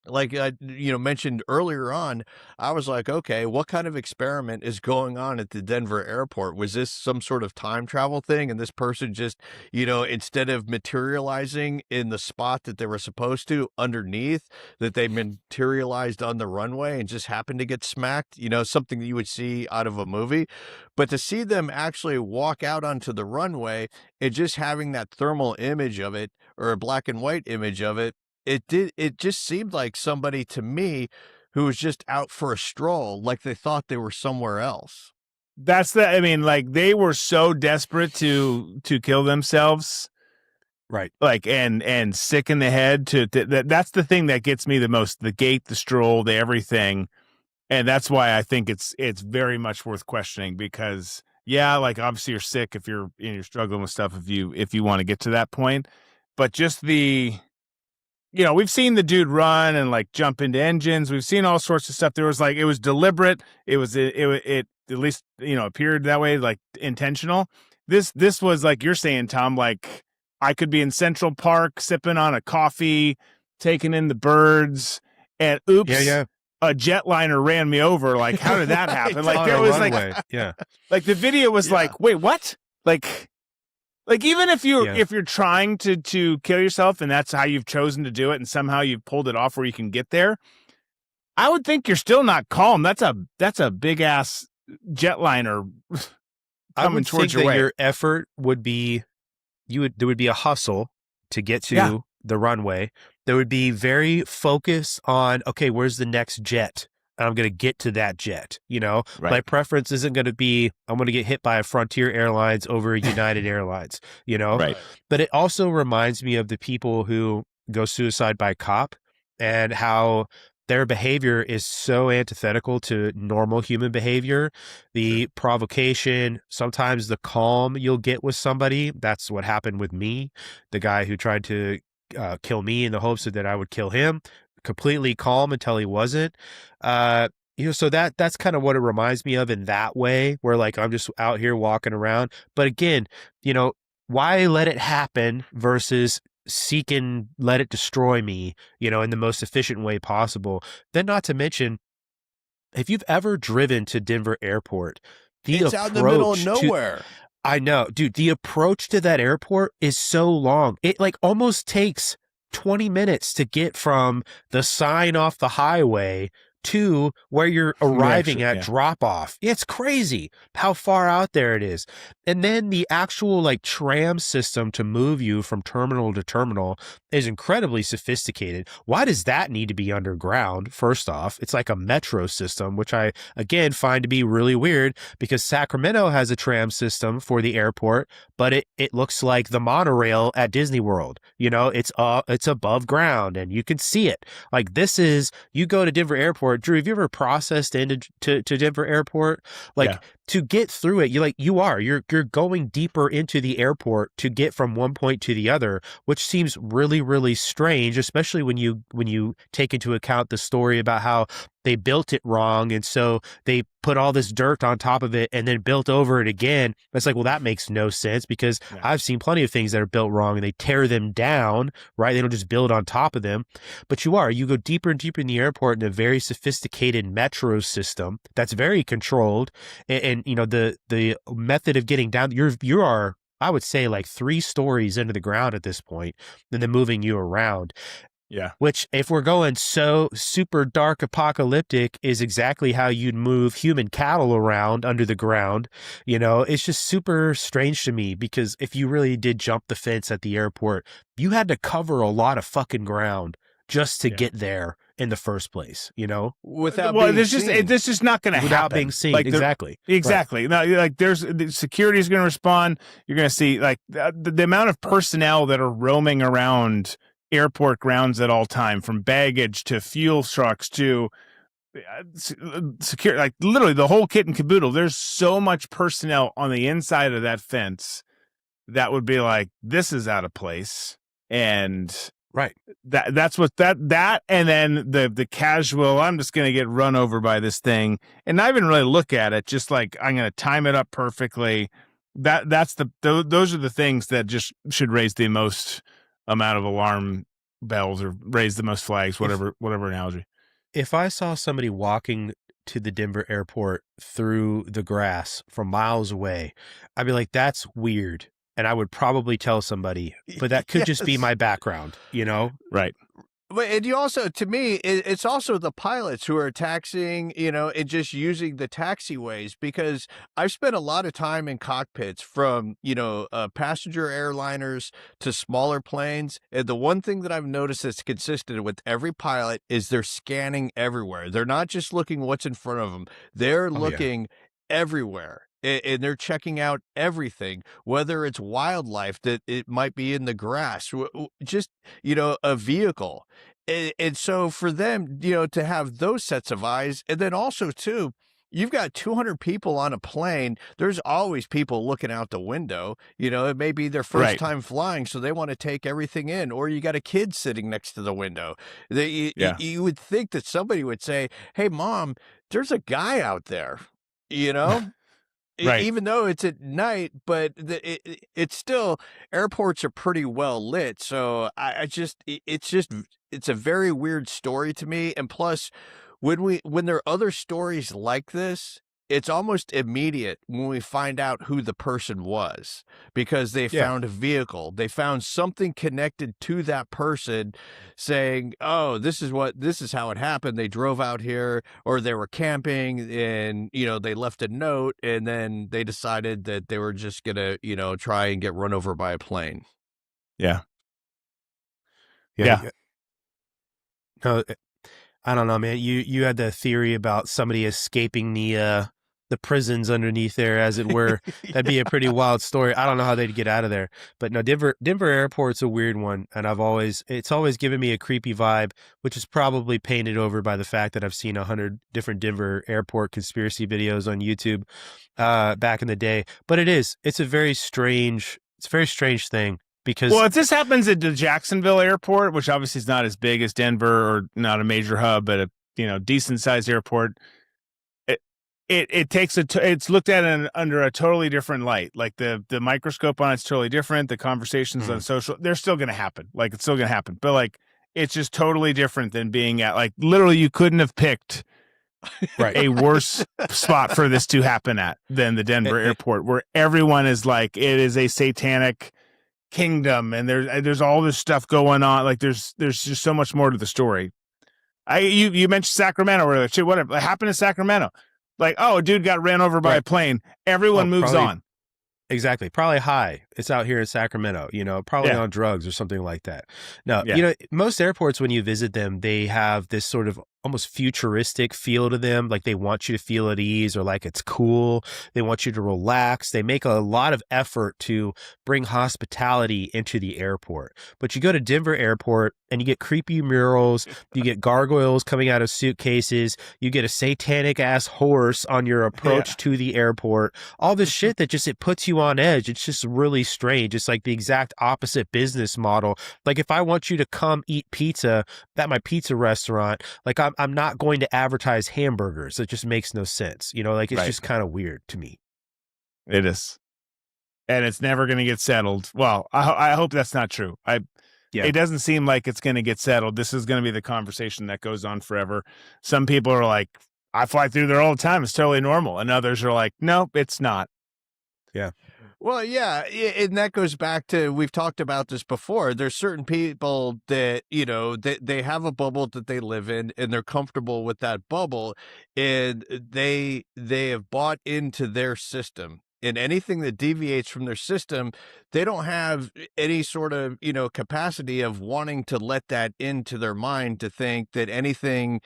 S3: like I mentioned earlier on, I was like, okay, what kind of experiment is going on at the Denver airport? Was this some sort of time travel thing? And this person just, instead of materializing in the spot that they were supposed to underneath, that they materialized on the runway and just happened to get smacked, something that you would see out of a movie. But to see them actually walk out onto the runway and just having that thermal image of it or a black and white image of it, it just seemed like somebody to me who was just out for a stroll, like they thought they were somewhere else.
S4: They were so desperate to kill themselves.
S2: Right.
S4: Like, and sick in the head that's the thing that gets me the most, the gait, the stroll, the everything. And that's why I think it's very much worth questioning because yeah, like obviously you're sick if you're struggling with stuff if you want to get to that point, but just we've seen the dude run and like jump into engines. We've seen all sorts of stuff. There was like, it was deliberate. It at least, appeared that way, like intentional. This was like you're saying, Tom, like I could be in Central Park sipping on a coffee, taking in the birds, and oops, a jetliner ran me over. Like, how did that happen? Like there was runway. Like the video was like, wait, what? Like even if you're trying to kill yourself and that's how you've chosen to do it and somehow you've pulled it off where you can get there, I would think you're still not calm. That's a big ass jetliner coming towards your way.
S2: Your effort would be there would be a hustle to get to the runway. There would be very focused on, okay, where's the next jet? I'm going to get to that jet. My preference isn't going to be, I'm going to get hit by a Frontier Airlines over a United Airlines,
S4: Right.
S2: But it also reminds me of the people who go suicide by cop and how their behavior is so antithetical to normal human behavior. The provocation, sometimes the calm you'll get with somebody. That's what happened with me. The guy who tried to kill me in the hopes that I would kill him. Completely calm until he wasn't. So that's kind of what it reminds me of in that way, where like I'm just out here walking around. But again, why let it happen versus seek and let it destroy me, in the most efficient way possible. Then not to mention, if you've ever driven to Denver Airport,
S3: it's out in the middle of nowhere.
S2: I know, dude, the approach to that airport is so long. It like almost takes 20 minutes to get from the sign off the highway to where you're arriving at drop off. It's crazy how far out there it is. And then the actual like tram system to move you from terminal to terminal is incredibly sophisticated. Why does that need to be underground? First off, it's like a metro system, which I again find to be really weird because Sacramento has a tram system for the airport, but it looks like the monorail at Disney World. It's above ground and you can see it. Like you go to Denver Airport. Drew, have you ever processed into Denver Airport? To get through it, you're going deeper into the airport to get from one point to the other, which seems really, really strange, especially when you take into account the story about how they built it wrong. And so they put all this dirt on top of it and then built over it again. It's like, well, that makes no sense because I've seen plenty of things that are built wrong and they tear them down, right? They don't just build on top of them. But you go deeper and deeper in the airport in a very sophisticated metro system that's very controlled. And the method of getting down, you are, I would say, like 3 stories into the ground at this point, and then moving you around.
S4: Yeah.
S2: Which, if we're going so super dark apocalyptic, is exactly how you'd move human cattle around under the ground. It's just super strange to me because if you really did jump the fence at the airport, you had to cover a lot of fucking ground just to get there in the first place,
S3: without
S4: it's just not going to happen
S2: without being seen. Exactly.
S4: Right. Now, like the security is going to respond. You're going to see like the amount of personnel that are roaming around airport grounds at all time, from baggage to fuel trucks to secure, like literally the whole kit and caboodle. There's so much personnel on the inside of that fence that would be like, this is out of place. And
S2: right.
S4: That's what that and then the casual, I'm just going to get run over by this thing and not even really look at it, just like I'm going to time it up perfectly. Those are the things that just should raise the most amount of alarm bells or raise the most flags, whatever analogy.
S2: If I saw somebody walking to the Denver airport through the grass from miles away, I'd be like, that's weird. And I would probably tell somebody, but that could just be my background,
S4: Right.
S3: But and you also, to me, it's also the pilots who are taxiing, and just using the taxiways, because I've spent a lot of time in cockpits from, passenger airliners to smaller planes. And the one thing that I've noticed that's consistent with every pilot is they're scanning everywhere. They're not just looking what's in front of them. They're looking everywhere. And they're checking out everything, whether it's wildlife that it might be in the grass, just, a vehicle. And so for them, to have those sets of eyes, and then also too, you've got 200 people on a plane. There's always people looking out the window. You know, it may be their first
S4: Right.
S3: time flying, so they want to take everything in. Or you got a kid sitting next to the window.
S4: Yeah.
S3: You would think that somebody would say, "Hey, Mom, there's a guy out there," you know?
S4: Right.
S3: Even though it's at night, but it's still, airports are pretty well lit. So it's a very weird story to me. And plus, when there are other stories like this, it's almost immediate when we find out who the person was, because they
S2: Yeah.
S3: found a vehicle, they found something connected to that person, saying, "Oh, this is how it happened. They drove out here, or they were camping, and they left a note, and then they decided that they were just gonna try and get run over by a plane."
S4: Yeah.
S2: Yeah. No, I don't know, man. You had the theory about somebody escaping the prisons underneath there, as it were. That'd be a pretty wild story. I don't know how they'd get out of there. But no, Denver Airport's a weird one, and it's always given me a creepy vibe, which is probably painted over by the fact that I've seen 100 different Denver Airport conspiracy videos on YouTube back in the day. But it's a very strange thing. Because,
S4: well, if this happens at the Jacksonville airport, which obviously is not as big as Denver or not a major hub, but a decent sized airport, it's looked at under a totally different light. Like the microscope on it's totally different. The conversations on social, they're still going to happen. Like it's still going to happen, but like it's just totally different than being at, like, literally you couldn't have picked a worse spot for this to happen at than the Denver airport, where everyone is like, it is a satanic kingdom, and there's all this stuff going on. Like there's just so much more to the story. You mentioned Sacramento, or like, shit, whatever happened in Sacramento. Like, oh, a dude got ran over by a plane. Everyone moves on.
S2: Exactly. Probably high. It's out here in Sacramento, probably on drugs or something like that. No, most airports, when you visit them, they have this sort of almost futuristic feel to them. Like they want you to feel at ease, or like it's cool. They want you to relax. They make a lot of effort to bring hospitality into the airport. But you go to Denver Airport and you get creepy murals. You get gargoyles coming out of suitcases. You get a satanic ass horse on your approach to the airport. All this shit that it puts you on edge. It's just really strange. It's like the exact opposite business model. Like if I want you to come eat pizza at my pizza restaurant, like I'm not going to advertise hamburgers. It just makes no sense. Like it's just kind of weird to me.
S4: It is. And it's never going to get settled. Well, I hope that's not true. It doesn't seem like it's going to get settled. This is going to be the conversation that goes on forever. Some people are like, I fly through there all the time. It's totally normal. And others are like, nope, it's not.
S2: Yeah.
S3: Well, yeah, and that goes back to, we've talked about this before. There's certain people that, they have a bubble that they live in, and they're comfortable with that bubble, and they have bought into their system. And anything that deviates from their system, they don't have any sort of, capacity of wanting to let that into their mind, to think that anything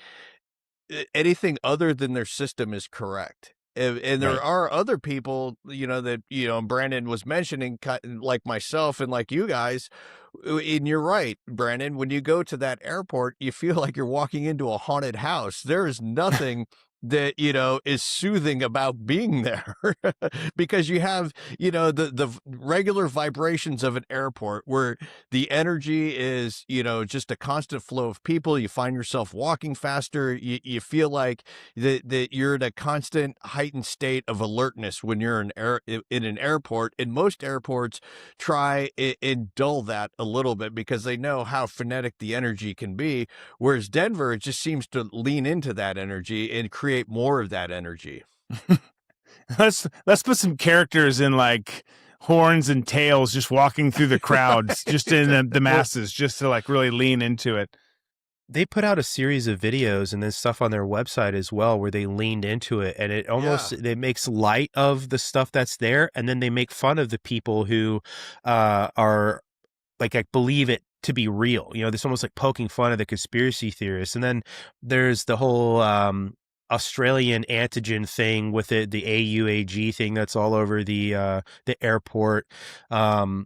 S3: other than their system is correct. And there are other people, that, Brandon was mentioning, like myself and like you guys. And you're right, Brandon, when you go to that airport, you feel like you're walking into a haunted house. There is nothing that, is soothing about being there, because you have, the regular vibrations of an airport, where the energy is, just a constant flow of people. You find yourself walking faster. You feel like that you're in a constant heightened state of alertness when you're in an airport. And most airports try and dull that a little bit, because they know how frenetic the energy can be. Whereas Denver, it just seems to lean into that energy and create more of that energy.
S4: Let's put some characters in, like horns and tails, just walking through the crowds, just in the masses, just to like really lean into it.
S2: They put out a series of videos and then stuff on their website as well, where they leaned into it, and it almost it makes light of the stuff that's there, and then they make fun of the people who are like believe it to be real. This almost like poking fun at the conspiracy theorists. And then there's the whole Australian antigen thing with it, the AUAG thing that's all over the airport,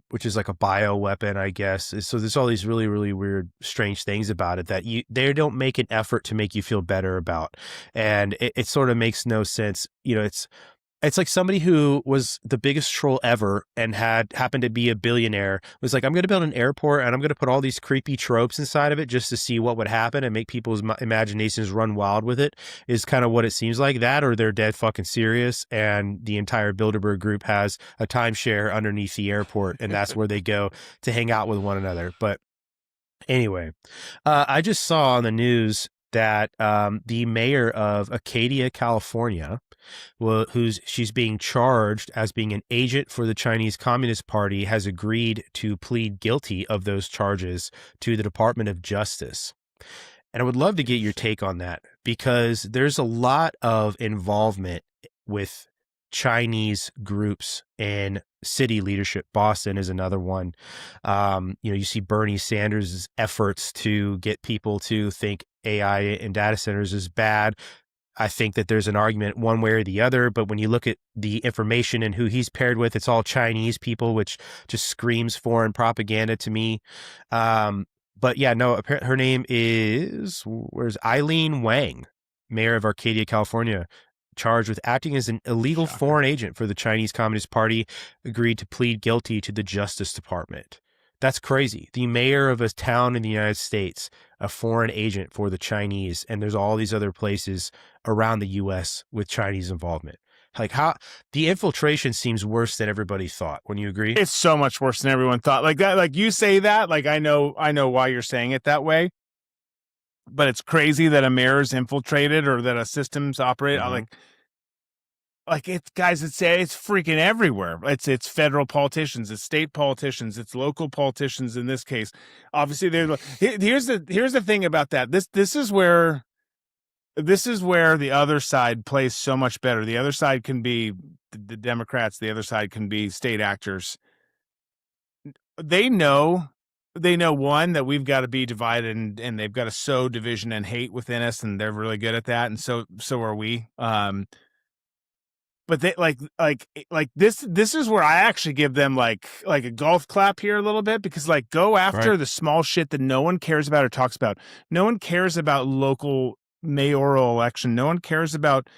S2: which is like a bioweapon, I guess. So there's all these really, really weird, strange things about it that they don't make an effort to make you feel better about. And it sort of makes no sense. It's like somebody who was the biggest troll ever and happened to be a billionaire was like, I'm going to build an airport and I'm going to put all these creepy tropes inside of it just to see what would happen and make people's imaginations run wild with it, is kind of what it seems like. That, or they're dead fucking serious and the entire Bilderberg group has a timeshare underneath the airport and that's where they go to hang out with one another. But anyway, I just saw on the news that the mayor of Acadia, California, she's being charged as being an agent for the Chinese Communist Party, has agreed to plead guilty of those charges to the Department of Justice. And I would love to get your take on that, because there's a lot of involvement with Chinese groups in city leadership. Boston is another one. You see Bernie Sanders' efforts to get people to think AI and data centers is bad. I think that there's an argument one way or the other, but when you look at the information and who he's paired with, it's all Chinese people, which just screams foreign propaganda to me. But yeah, no, her name is, Eileen Wang, mayor of Arcadia, California, charged with acting as an illegal foreign agent for the Chinese Communist Party, agreed to plead guilty to the Justice Department. That's crazy. The mayor of a town in the United States, a foreign agent for the Chinese, and there's all these other places around the U.S. with Chinese involvement. Like, how the infiltration seems worse than everybody thought. Wouldn't you agree?
S4: It's so much worse than everyone thought. Like that, like you say that, like I know why you're saying it that way. But it's crazy that a mayor's infiltrated or that a system's operate.
S2: Mm-hmm.
S4: Like it's guys, it's freaking everywhere. It's federal politicians, it's state politicians, it's local politicians in this case. Obviously, here's the thing about that. This is where the other side plays so much better. The other side can be the Democrats. The other side can be state actors. They know one, that we've got to be divided and they've got to sow division and hate within us, and they're really good at that, and so are we. But they like this is where I actually give them like a golf clap here a little bit, because like go after the small shit that no one cares about or talks about. No one cares about local mayoral election. No one cares about,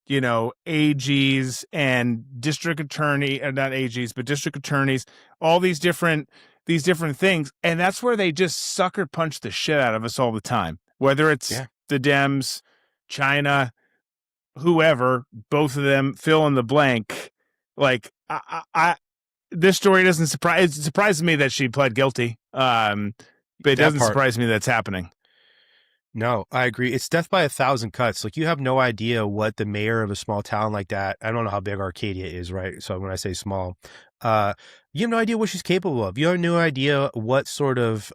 S4: AGs and district attorney, not AGs, but district attorneys, all these different things. And that's where they just sucker punch the shit out of us all the time, whether it's the Dems, China, whoever, both of them, fill in the blank. Like this story doesn't surprise. It surprises me that she pled guilty. But it doesn't surprise me that's happening.
S2: No, I agree. It's death by 1,000 cuts. Like, you have no idea what the mayor of a small town like that, I don't know how big Arcadia is, right? So when I say small, you have no idea what she's capable of. You have no idea what sort of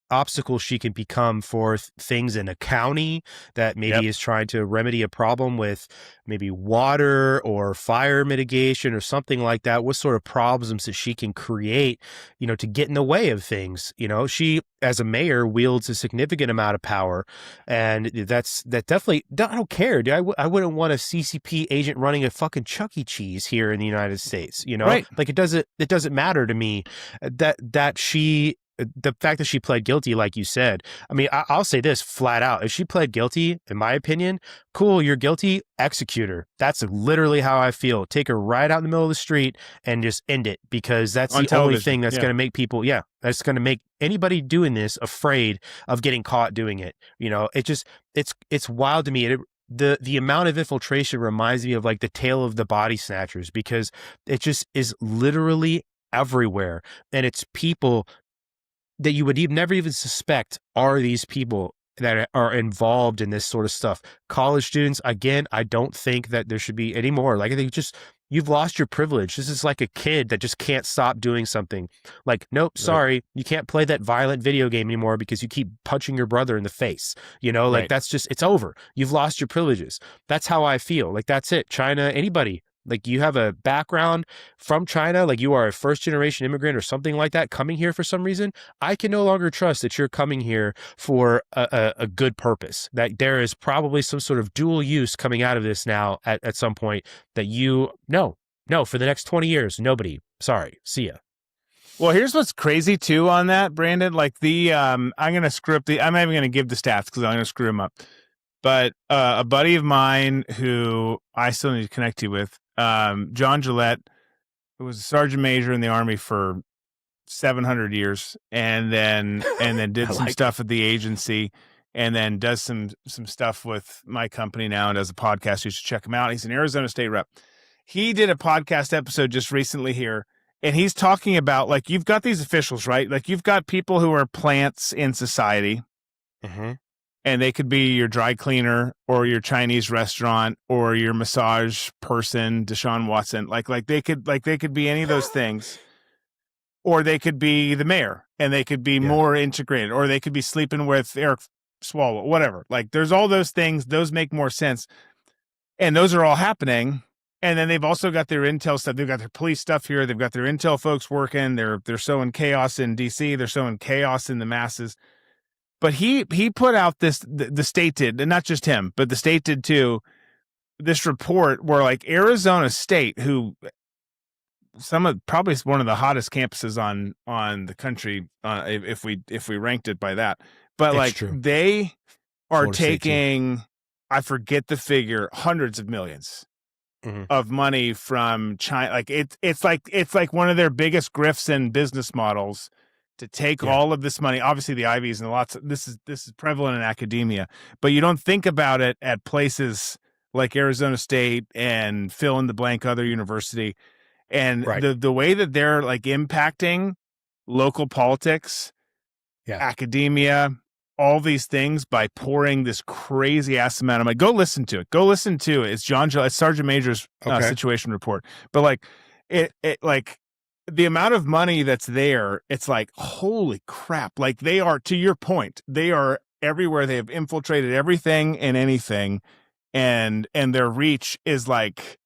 S2: obstacle she can become for things in a county that maybe is trying to remedy a problem with maybe water or fire mitigation or something like that. What sort of problems that she can create, to get in the way of things. She, as a mayor, wields a significant amount of power, and that definitely, I don't care, dude. I wouldn't want a CCP agent running a fucking Chuck E. Cheese here in the United States. Like, it doesn't matter to me that she. The fact that she pled guilty, like you said, I mean, I'll say this flat out. If she pled guilty, in my opinion, cool, you're guilty, execute her. That's literally how I feel. Take her right out in the middle of the street and just end it, because that's the only thing that's going to make people, that's going to make anybody doing this afraid of getting caught doing it. It's wild to me. The amount of infiltration reminds me of like the tale of the body snatchers, because it just is literally everywhere. And it's people that you would never even suspect are these people that are involved in this sort of stuff. College students, again, I don't think that there should be any more. Like, I think you've lost your privilege. This is like a kid that just can't stop doing something. Like, nope, sorry, you can't play that violent video game anymore because you keep punching your brother in the face. That's just, it's over. You've lost your privileges. That's how I feel. Like, that's it. China, anybody, like you have a background from China, like you are a first generation immigrant or something like that coming here for some reason, I can no longer trust that you're coming here for a good purpose, that there is probably some sort of dual use coming out of this now at some point that no, for the next 20 years, nobody, sorry, see ya.
S4: Well, here's what's crazy too on that, Brandon. Like I'm going to screw up I'm not even going to give the stats because I'm going to screw them up. But a buddy of mine who I still need to connect you with, John Gillette, who was a sergeant major in the Army for 700 years, and then did some stuff at the agency, and then does some stuff with my company now and does a podcast. You should check him out. He's an Arizona State rep. He did a podcast episode just recently here. And he's talking about, like, you've got these officials, right? Like, you've got people who are plants in society, and they could be your dry cleaner or your Chinese restaurant or your massage person, Deshaun Watson. Like they could be any of those things, or they could be the mayor, and they could be more integrated, or they could be sleeping with Eric Swalwell, whatever. Like, there's all those things; those make more sense, and those are all happening. And then they've also got their intel stuff. They've got their police stuff here. They've got their intel folks working. They're sowing chaos in DC. They're sowing chaos in the masses. But he put out the state did, and not just him, but the state did too, this report where, like, Arizona State, who probably one of the hottest campuses on the country, if we ranked it by that. But it's like true. They are Florida taking, I forget the figure, hundreds of millions of money from China. Like it's like one of their biggest grifts and business models to take all of this money. Obviously the Ivies and this is prevalent in academia, but you don't think about it at places like Arizona State and fill in the blank other university. And the way that they're like impacting local politics, academia, all these things by pouring this crazy ass amount of money. Go listen to it. It's John Gillette, it's Sergeant Major's situation report. But like it like the amount of money that's there, it's like, holy crap. Like they are, to your point, they are everywhere. They have infiltrated everything and anything. And their reach is like,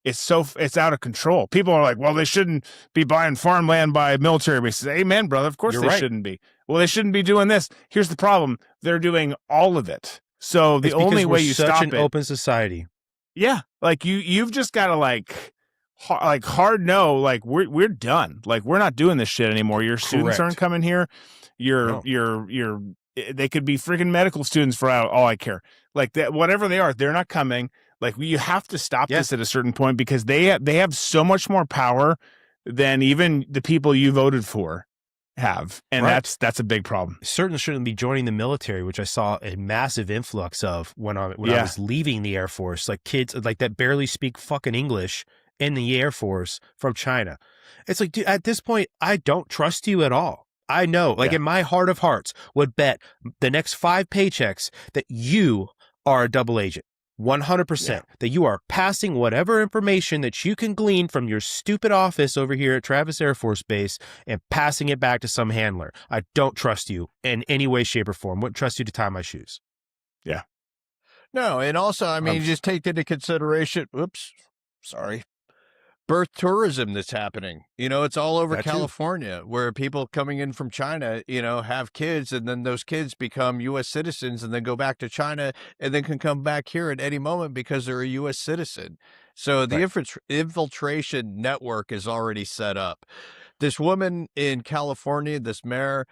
S4: it's out of control. People are like, well, they shouldn't be buying farmland by military bases. Amen, brother. Of course they shouldn't be. Well, they shouldn't be doing this. Here's the problem. They're doing all of it. So the only way you stop it.
S2: Such an open society.
S4: Yeah. Like you've just got to like hard no, like we're done. Like we're not doing this shit anymore. Your students aren't coming here. They could be freaking medical students for all I care. Like that, whatever they are, they're not coming. Like you have to stop this at a certain point because they have so much more power than even the people you voted for have. And that's a big problem.
S2: Certainly shouldn't be joining the military, which I saw a massive influx of when I was leaving the Air Force. Like kids like that barely speak fucking English in the Air Force from China. It's like, dude, at this point, I don't trust you at all. I know, like in my heart of hearts, would bet the next 5 paychecks that you are a double agent. 100% that you are passing whatever information that you can glean from your stupid office over here at Travis Air Force Base and passing it back to some handler. I don't trust you in any way, shape, or form. Wouldn't trust you to tie my shoes.
S4: Yeah.
S3: No, and also, I mean, just take into consideration, birth tourism that's happening. You know, it's all over California where people coming in from China, you know, have kids and then those kids become U.S. citizens and then go back to China and then can come back here at any moment because they're a U.S. citizen. So the infiltration network is already set up. This woman in California, this mayor,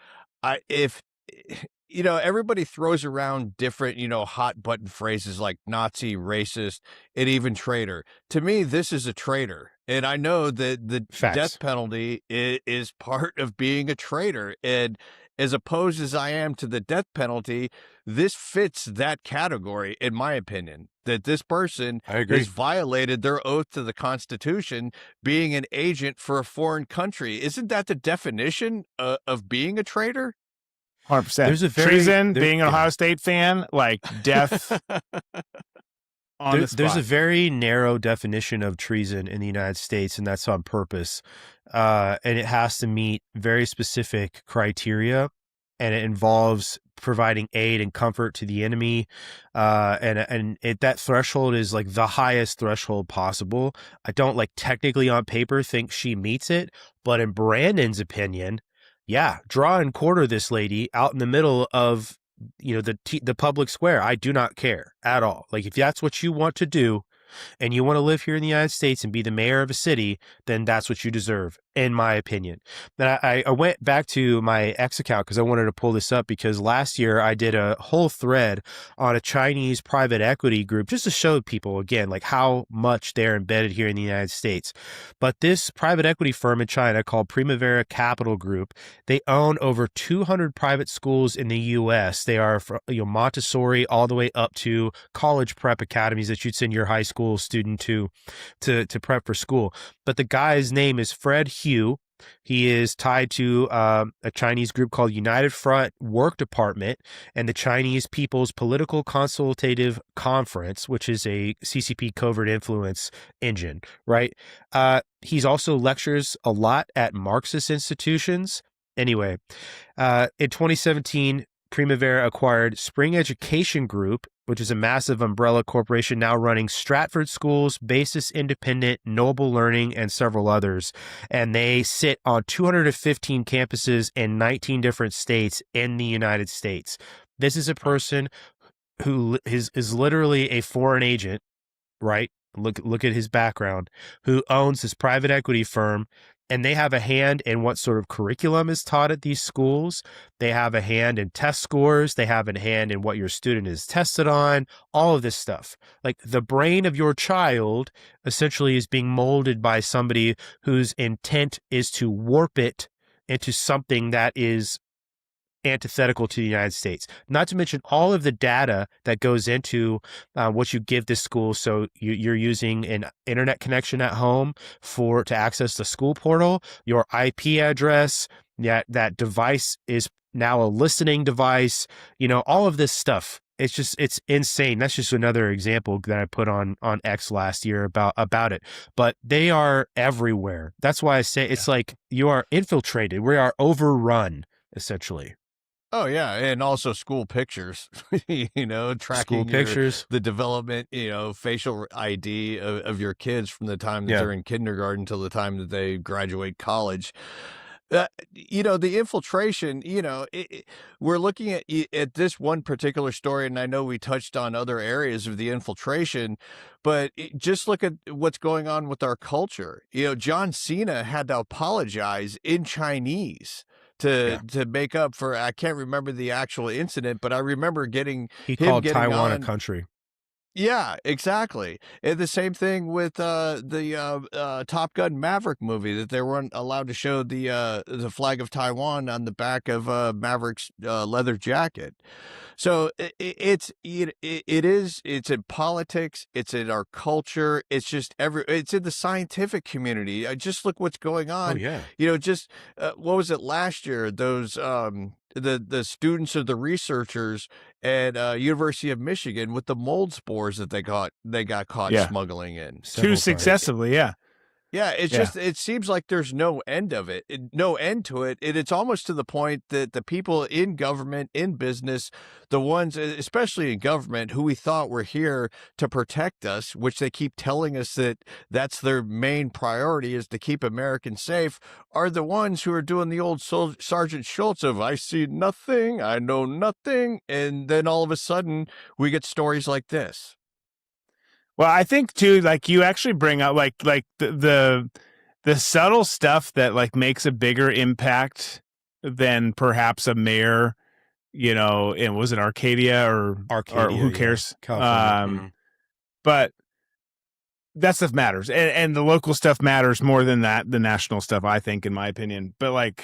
S3: you know, everybody throws around different, you know, hot button phrases like Nazi, racist, and even traitor. To me, this is a traitor. And I know that the death penalty is part of being a traitor. And as opposed as I am to the death penalty, this fits that category, in my opinion, that this person has violated their oath to the Constitution, being an agent for a foreign country. Isn't that the definition of being a traitor?
S4: 100%. There's a treason, being an Ohio State fan, like death.
S2: There's a very narrow definition of treason in the United States, and that's on purpose. And it has to meet very specific criteria, and it involves providing aid and comfort to the enemy. That threshold is like the highest threshold possible. I don't like technically on paper think she meets it, but in Brandon's opinion, yeah, draw and quarter this lady out in the middle of, the public square. I do not care at all. Like, if that's what you want to do, and you want to live here in the United States and be the mayor of a city, then that's what you deserve, in my opinion. Then I went back to my X account because I wanted to pull this up, because last year I did a whole thread on a Chinese private equity group just to show people, again, like how much they're embedded here in the United States. But this private equity firm in China called Primavera Capital Group, they own over 200 private schools in the U.S. They are from, Montessori all the way up to college prep academies that you'd send your high school student to prep for school. But the guy's name is Fred Hugh. He is tied to a Chinese group called United Front Work Department and the Chinese People's Political Consultative Conference, which is a CCP covert influence engine, right? He's also lectures a lot at Marxist institutions. Anyway, in 2017, Primavera acquired Spring Education Group, which is a massive umbrella corporation now running Stratford Schools, Basis Independent, Noble Learning, and several others. And they sit on 215 campuses in 19 different states in the United States. This is a person who is literally a foreign agent, right? Look at his background, who owns this private equity firm. And they have a hand in what sort of curriculum is taught at these schools. They have a hand in test scores. They have a hand in what your student is tested on, all of this stuff. Like, the brain of your child essentially is being molded by somebody whose intent is to warp it into something that is antithetical to the United States, not to mention all of the data that goes into what you give this school. So you're using an internet connection at home to access the school portal, your IP address, that device is now a listening device, all of this stuff. It's insane. That's just another example that I put on X last year about it. But they are everywhere. That's why I say it's like you are infiltrated. We are overrun, essentially.
S3: Oh yeah, and also school pictures, tracking
S2: School pictures,
S3: the development, facial ID of your kids from the time that they're in kindergarten till the time that they graduate college. The infiltration, we're looking at this one particular story, and I know we touched on other areas of the infiltration, but just look at what's going on with our culture. John Cena had to apologize in Chinese to make up for, I can't remember the actual incident, but I remember
S2: he called Taiwan a country.
S3: Yeah, exactly. And the same thing with the Top Gun Maverick movie, that they weren't allowed to show the flag of Taiwan on the back of Maverick's leather jacket. So it's in politics, it's in our culture, it's just it's in the scientific community. Just look what's going on.
S2: Oh yeah.
S3: What was it last year? Those the students or the researchers at University of Michigan with the mold spores that they got caught smuggling in
S4: too successfully.
S3: Yeah, it's just, it seems like there's no end of it, no end to it. And it's almost to the point that the people in government, in business, the ones, especially in government, who we thought were here to protect us, which they keep telling us that that's their main priority, is to keep Americans safe, are the ones who are doing the old Sergeant Schultz of, I see nothing, I know nothing. And then all of a sudden we get stories like this.
S4: Well, I think too, like, you actually bring up like the subtle stuff that like makes a bigger impact than perhaps a mayor, and was it Arcadia or who cares? But that stuff matters, and the local stuff matters more than the national stuff, I think, in my opinion. But like,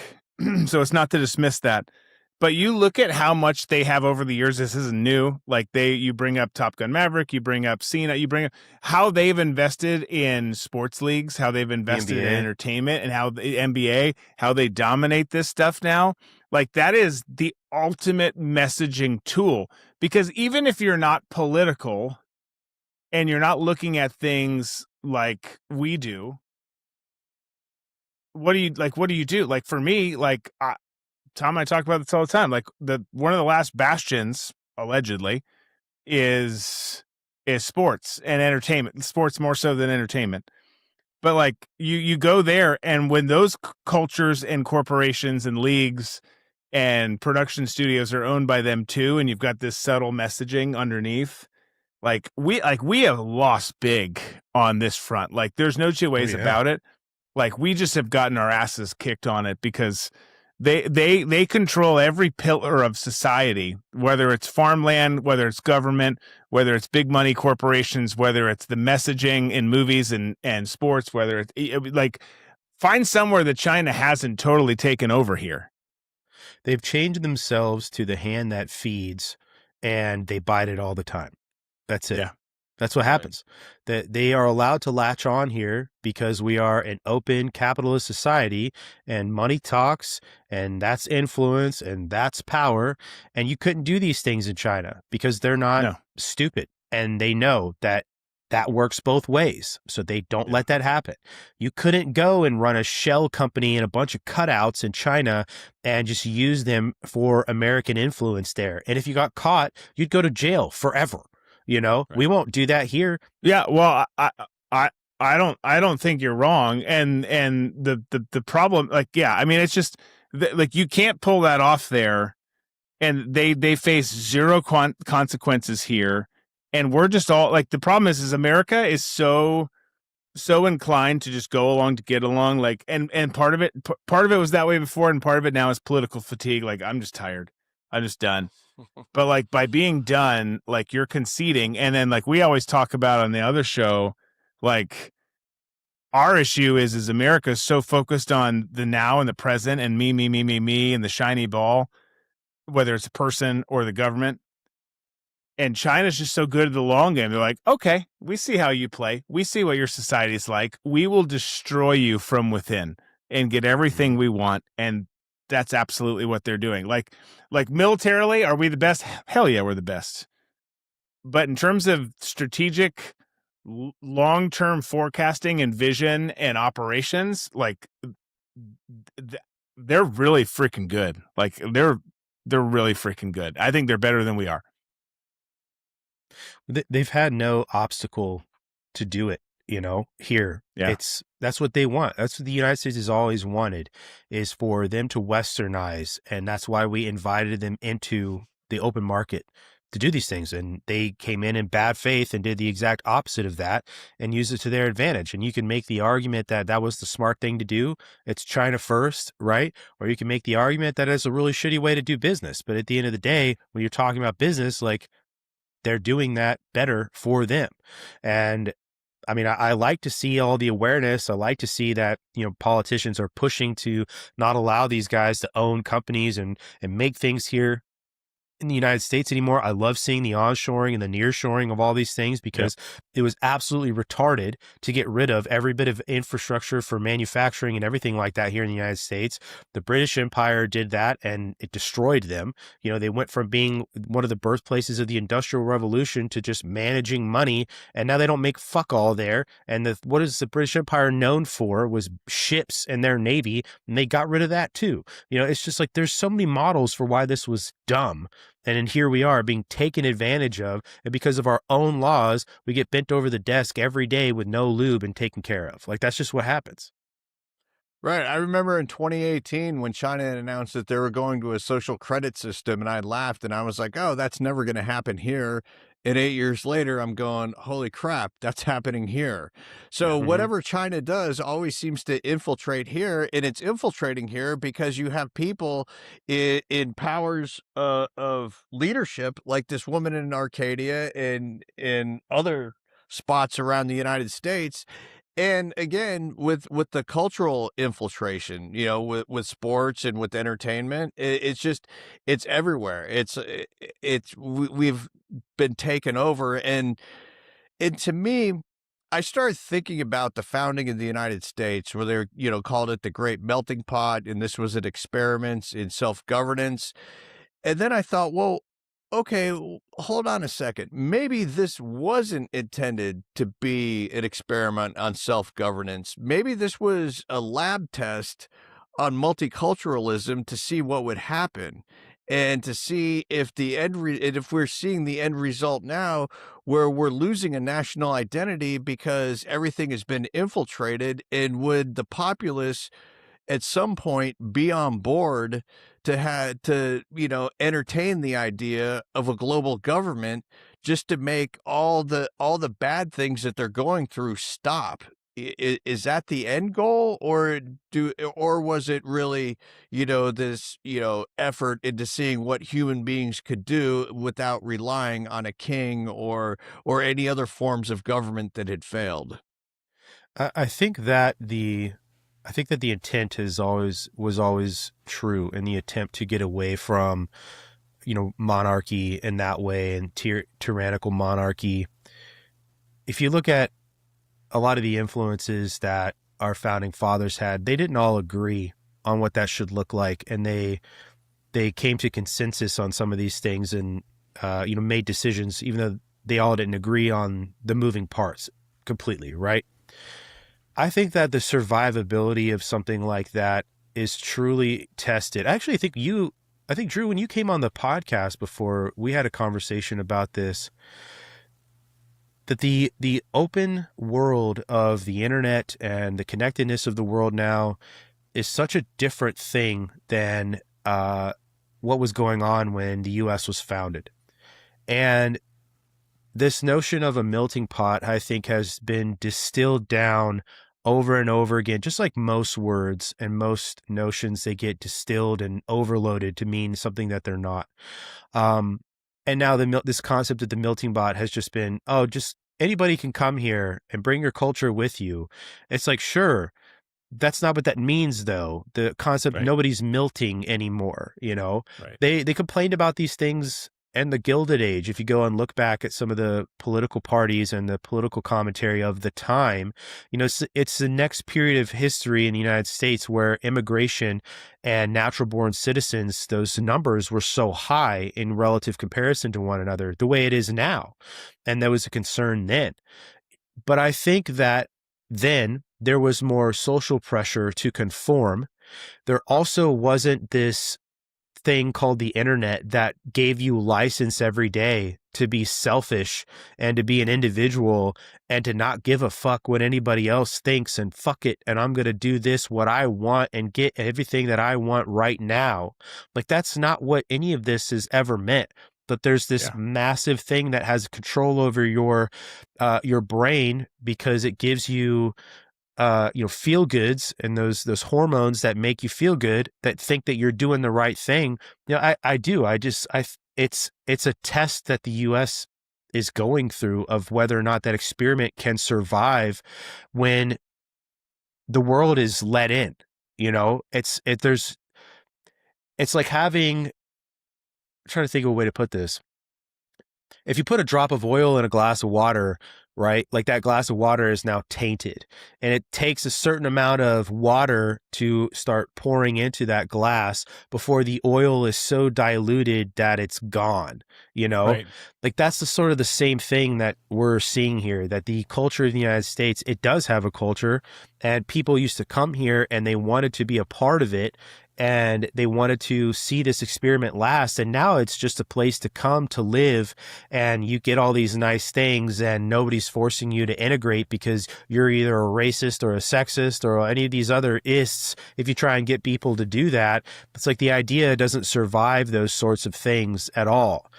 S4: so it's not to dismiss that. But you look at how much they have over the years. This isn't new. Like, you bring up Top Gun Maverick, you bring up Cena, you bring up how they've invested in sports leagues, how they've invested in entertainment, and how the NBA, how they dominate this stuff now. Like, that is the ultimate messaging tool. Because even if you're not political and you're not looking at things like we do, what do you do? Like, for me, like, Tom and I talk about this all the time. Like one of the last bastions, allegedly, is sports and entertainment. Sports more so than entertainment. But like you go there, and when those cultures and corporations and leagues and production studios are owned by them too, and you've got this subtle messaging underneath, like we have lost big on this front. Like there's no two ways about it. Like we just have gotten our asses kicked on it because they control every pillar of society, whether it's farmland, whether it's government, whether it's big money corporations, whether it's the messaging in movies and sports, whether it's like find somewhere that China hasn't totally taken over here.
S2: They've changed themselves to the hand that feeds, and they bite it all the time. That's it.
S4: Yeah.
S2: That's what happens. That they are allowed to latch on here because we are an open capitalist society, and money talks, and that's influence, and that's power. And you couldn't do these things in China because they're not stupid, and they know that works both ways. So they don't let that happen. You couldn't go and run a shell company and a bunch of cutouts in China and just use them for American influence there. And if you got caught, you'd go to jail forever. You know, we won't do that here.
S4: Yeah, well, I don't think you're wrong. And the problem, like, yeah, I mean, it's just like you can't pull that off there, and they face zero consequences here, and we're just all like, the problem is America is so inclined to just go along to get along, like, and part of it was that way before, and part of it now is political fatigue. Like, I'm just tired. I'm just done. But like by being done, like you're conceding. And then like we always talk about on the other show, like our issue is America is so focused on the now and the present and me and the shiny ball, whether it's a person or the government. And China's just so good at the long game. They're like, okay, we see how you play. We see what your society's like. We will destroy you from within and get everything we want. And that's absolutely what they're doing. Like militarily, are we the best? Hell yeah, we're the best. But in terms of strategic, long-term forecasting and vision and operations, like they're really freaking good. Like they're really freaking good. I think they're better than we are.
S2: They've had no obstacle to do it. You know, here, that's what they want. That's what the United States has always wanted, is for them to westernize. And that's why we invited them into the open market to do these things. And they came in bad faith and did the exact opposite of that and used it to their advantage. And you can make the argument that that was the smart thing to do. It's China first, right? Or you can make the argument that it's a really shitty way to do business. But at the end of the day, when you're talking about business, like they're doing that better for them. And I mean, I like to see all the awareness. I like to see that, you know, politicians are pushing to not allow these guys to own companies and make things here in the United States anymore. I love seeing the onshoring and the nearshoring of all these things because it was absolutely retarded to get rid of every bit of infrastructure for manufacturing and everything like that here in the United States. The British Empire did that and it destroyed them. You know, they went from being one of the birthplaces of the Industrial Revolution to just managing money, and now they don't make fuck all there. And what is the British Empire known for was ships and their navy, and they got rid of that too. You know, it's just like there's so many models for why this was dumb. And then here we are being taken advantage of, and because of our own laws, we get bent over the desk every day with no lube and taken care of. Like, that's just what happens.
S3: Right. I remember in 2018 when China had announced that they were going to a social credit system, and I laughed and I was like, oh, that's never going to happen here. And 8 years later, I'm going, holy crap, that's happening here. So whatever China does always seems to infiltrate here, and it's infiltrating here because you have people in powers of leadership, like this woman in Arcadia and in other spots around the United States. And again, with the cultural infiltration, you know, with sports and with entertainment, it's everywhere. We've been taken over. And to me, I started thinking about the founding of the United States, where they, you know, called it the Great Melting Pot. And this was an experiment in self-governance. And then I thought, well, okay, hold on a second. Maybe this wasn't intended to be an experiment on self-governance. Maybe this was a lab test on multiculturalism to see what would happen, and to see if if we're seeing the end result now, where we're losing a national identity because everything has been infiltrated, and would the populace at some point be on board to entertain the idea of a global government, just to make all the bad things that they're going through stop? Is that the end goal, or was it really, this, effort into seeing what human beings could do without relying on a king or any other forms of government that had failed?
S2: I think that the intent was always true, in the attempt to get away from, monarchy in that way, and tyrannical monarchy. If you look at a lot of the influences that our founding fathers had, they didn't all agree on what that should look like, and they came to consensus on some of these things, and made decisions even though they all didn't agree on the moving parts completely, right? I think that the survivability of something like that is truly tested. Actually, I think Drew, when you came on the podcast before, we had a conversation about this, that the open world of the internet and the connectedness of the world now is such a different thing than what was going on when the U.S. was founded. And this notion of a melting pot, I think, has been distilled down over and over again. Just like most words and most notions, they get distilled and overloaded to mean something that they're not. And now this concept of the melting pot has just been, just anybody can come here and bring your culture with you. It's like, sure, that's not what that means, though. The concept,
S4: Right.
S2: Nobody's melting anymore.
S4: Right.
S2: They complained about these things in the Gilded Age. If you go and look back at some of the political parties and the political commentary of the time, it's the next period of history in the United States where immigration and natural born citizens, those numbers were so high in relative comparison to one another, the way it is now. And there was a concern then. But I think that then there was more social pressure to conform. There also wasn't this thing called the internet that gave you license every day to be selfish and to be an individual and to not give a fuck what anybody else thinks, and fuck it, and I'm going to do this what I want and get everything that I want right now. Like, that's not what any of this has ever meant. But there's this massive thing that has control over your brain, because it gives you feel goods, and those hormones that make you feel good, that think that you're doing the right thing. It's a test that the U.S. is going through of whether or not that experiment can survive when the world is let in. It's like having, I'm trying to think of a way to put this. If you put a drop of oil in a glass of water, right? Like, that glass of water is now tainted, and it takes a certain amount of water to start pouring into that glass before the oil is so diluted that it's gone,
S4: Right.
S2: Like, that's the same thing that we're seeing here, that the culture of the United States, it does have a culture, and people used to come here and they wanted to be a part of it, and they wanted to see this experiment last. And now it's just a place to come to live, and you get all these nice things, and nobody's forcing you to integrate because you're either a racist or a sexist or any of these other ists. If you try and get people to do that, it's like the idea doesn't survive those sorts of things at all.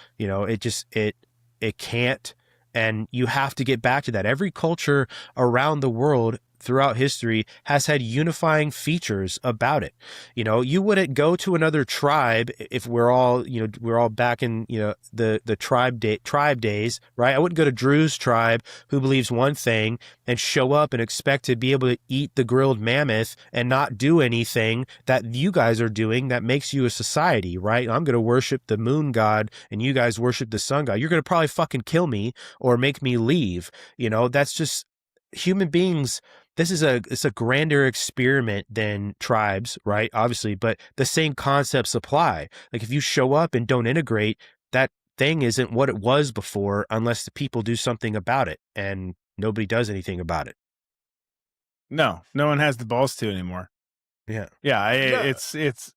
S2: It can't. And you have to get back to that. Every culture around the world throughout history has had unifying features about it. You wouldn't go to another tribe if we're all back in, the tribe days, right? I wouldn't go to Drew's tribe, who believes one thing, and show up and expect to be able to eat the grilled mammoth and not do anything that you guys are doing that makes you a society, right? I'm going to worship the moon god and you guys worship the sun god. You're going to probably fucking kill me or make me leave. That's just human beings. It's a grander experiment than tribes, right? Obviously, but the same concepts apply. Like, if you show up and don't integrate, that thing isn't what it was before unless the people do something about it, and nobody does anything about it.
S4: No one has the balls to anymore.
S2: Yeah.
S4: Yeah,
S3: No.
S4: it's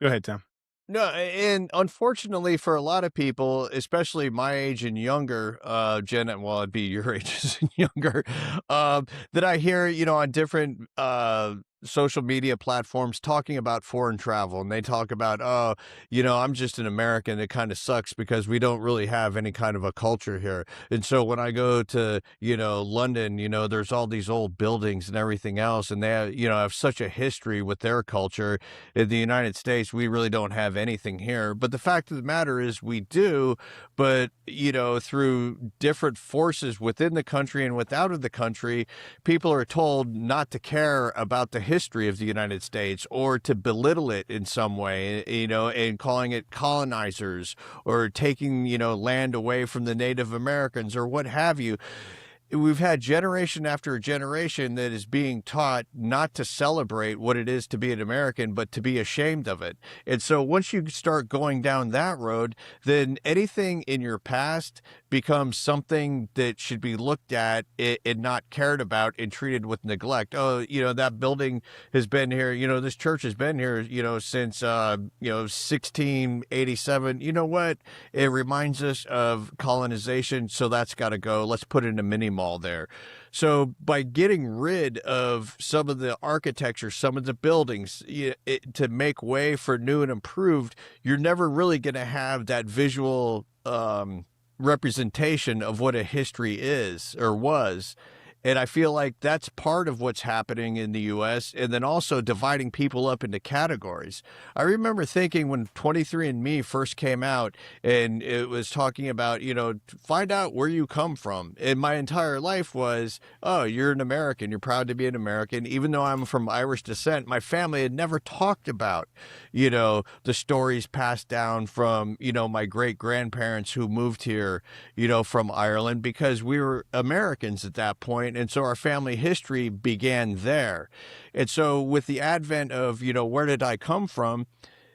S4: go ahead, Tom.
S3: No, and unfortunately for a lot of people, especially my age and younger, Jen, well, it'd be your age and younger, that I hear, on different social media platforms talking about foreign travel. And they talk about, oh, I'm just an American. It kind of sucks because we don't really have any kind of a culture here. And so when I go to, London, there's all these old buildings and everything else. And they have such a history with their culture. In the United States, we really don't have anything here. But the fact of the matter is we do, but, through different forces within the country and without of the country, people are told not to care about the history of the United States or to belittle it in some way, and calling it colonizers or taking, land away from the Native Americans or what have you. We've had generation after generation that is being taught not to celebrate what it is to be an American, but to be ashamed of it. And so once you start going down that road, then anything in your past becomes something that should be looked at and not cared about and treated with neglect. Oh, that building has been here, this church has been here, since, 1687. You know what? It reminds us of colonization. So that's got to go. Let's put it in a mini mall there. So by getting rid of some of the architecture, some of the buildings, to make way for new and improved, you're never really going to have that visual representation of what a history is or was. And I feel like that's part of what's happening in the U.S. and then also dividing people up into categories. I remember thinking when 23andMe first came out and it was talking about, find out where you come from. And my entire life was, oh, you're an American. You're proud to be an American. Even though I'm from Irish descent, my family had never talked about, the stories passed down from, my great grandparents who moved here, from Ireland, because we were Americans at that point. And so our family history began there. And so with the advent of, where did I come from?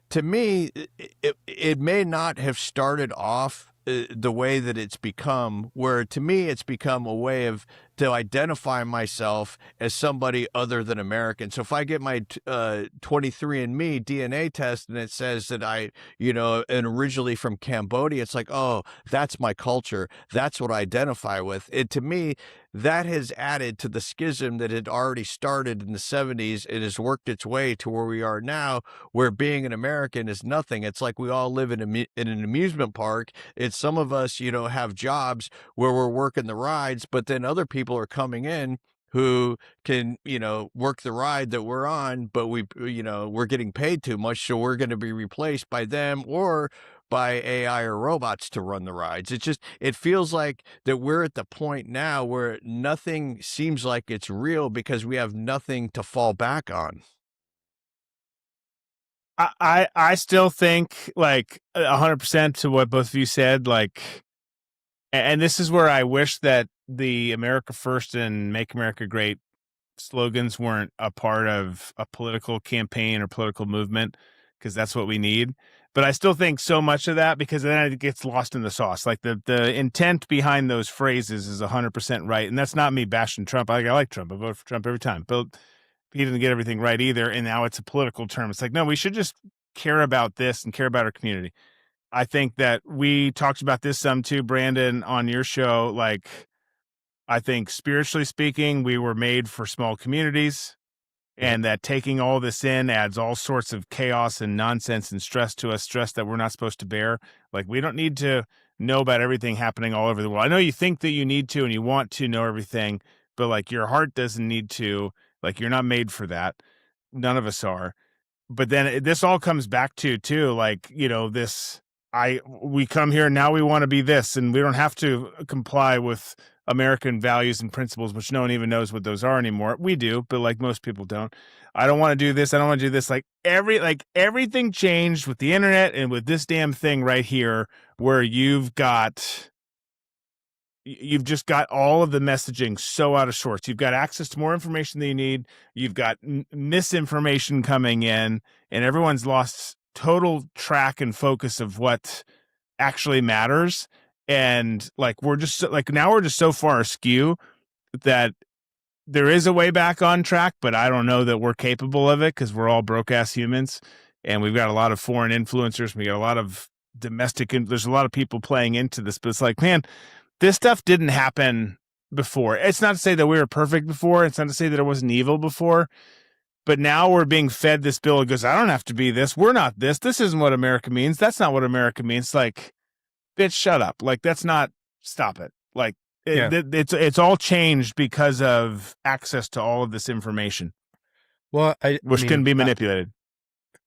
S3: To me, it may not have started off the way that it's become, where to me, it's become a way to identify myself as somebody other than American. So if I get my 23andMe DNA test and it says that I, am originally from Cambodia, it's like, oh, that's my culture. That's what I identify with. And to me, that has added to the schism that had already started in the 70s. It has worked its way to where we are now, where being an American is nothing. It's like we all live in an amusement park. It's some of us, have jobs where we're working the rides, but then other people are coming in who can, work the ride that we're on, but we're getting paid too much. So we're going to be replaced by them or by AI or robots to run the rides. It feels like that we're at the point now where nothing seems like it's real because we have nothing to fall back on.
S4: I still think like 100% to what both of you said, like, and this is where I wish that the America First and Make America Great slogans weren't a part of a political campaign or political movement, because that's what we need. But I still think so much of that, because then it gets lost in the sauce. Like the intent behind those phrases is 100% right. And that's not me bashing Trump. I like Trump. I vote for Trump every time. But he didn't get everything right either. And now it's a political term. It's like, no, we should just care about this and care about our community. I think that we talked about this some too, Brandon, on your show. Like, I think spiritually speaking, we were made for small communities, and that taking all this in adds all sorts of chaos and nonsense and stress to us, stress that we're not supposed to bear. Like, we don't need to know about everything happening all over the world. I know you think that you need to and you want to know everything, but like your heart doesn't need to. Like, you're not made for that. None of us are. But then this all comes back to too, like, we come here and now we want to be this, and we don't have to comply with American values and principles, which no one even knows what those are anymore. We do, but like most people don't. I don't want to do this. I don't want to do this. Like everything changed with the internet and with this damn thing right here, where you've just got all of the messaging so out of sorts. You've got access to more information than you need. You've got misinformation coming in, and everyone's lost total track and focus of what actually matters. And like, we're just like, now we're just so far askew that there is a way back on track, but I don't know that we're capable of it because we're all broke ass humans, and we've got a lot of foreign influencers. We got a lot of domestic, and there's a lot of people playing into this. But it's like, man, this stuff didn't happen before. It's not to say that we were perfect before. It's not to say that it wasn't evil before. But now we're being fed this bill. It goes, I don't have to be this. We're not this. This isn't what America means. That's not what America means. Like, bitch, shut up. Like, that's not. Stop it. Like, it's all changed because of access to all of this information.
S2: Well,
S4: which can be manipulated.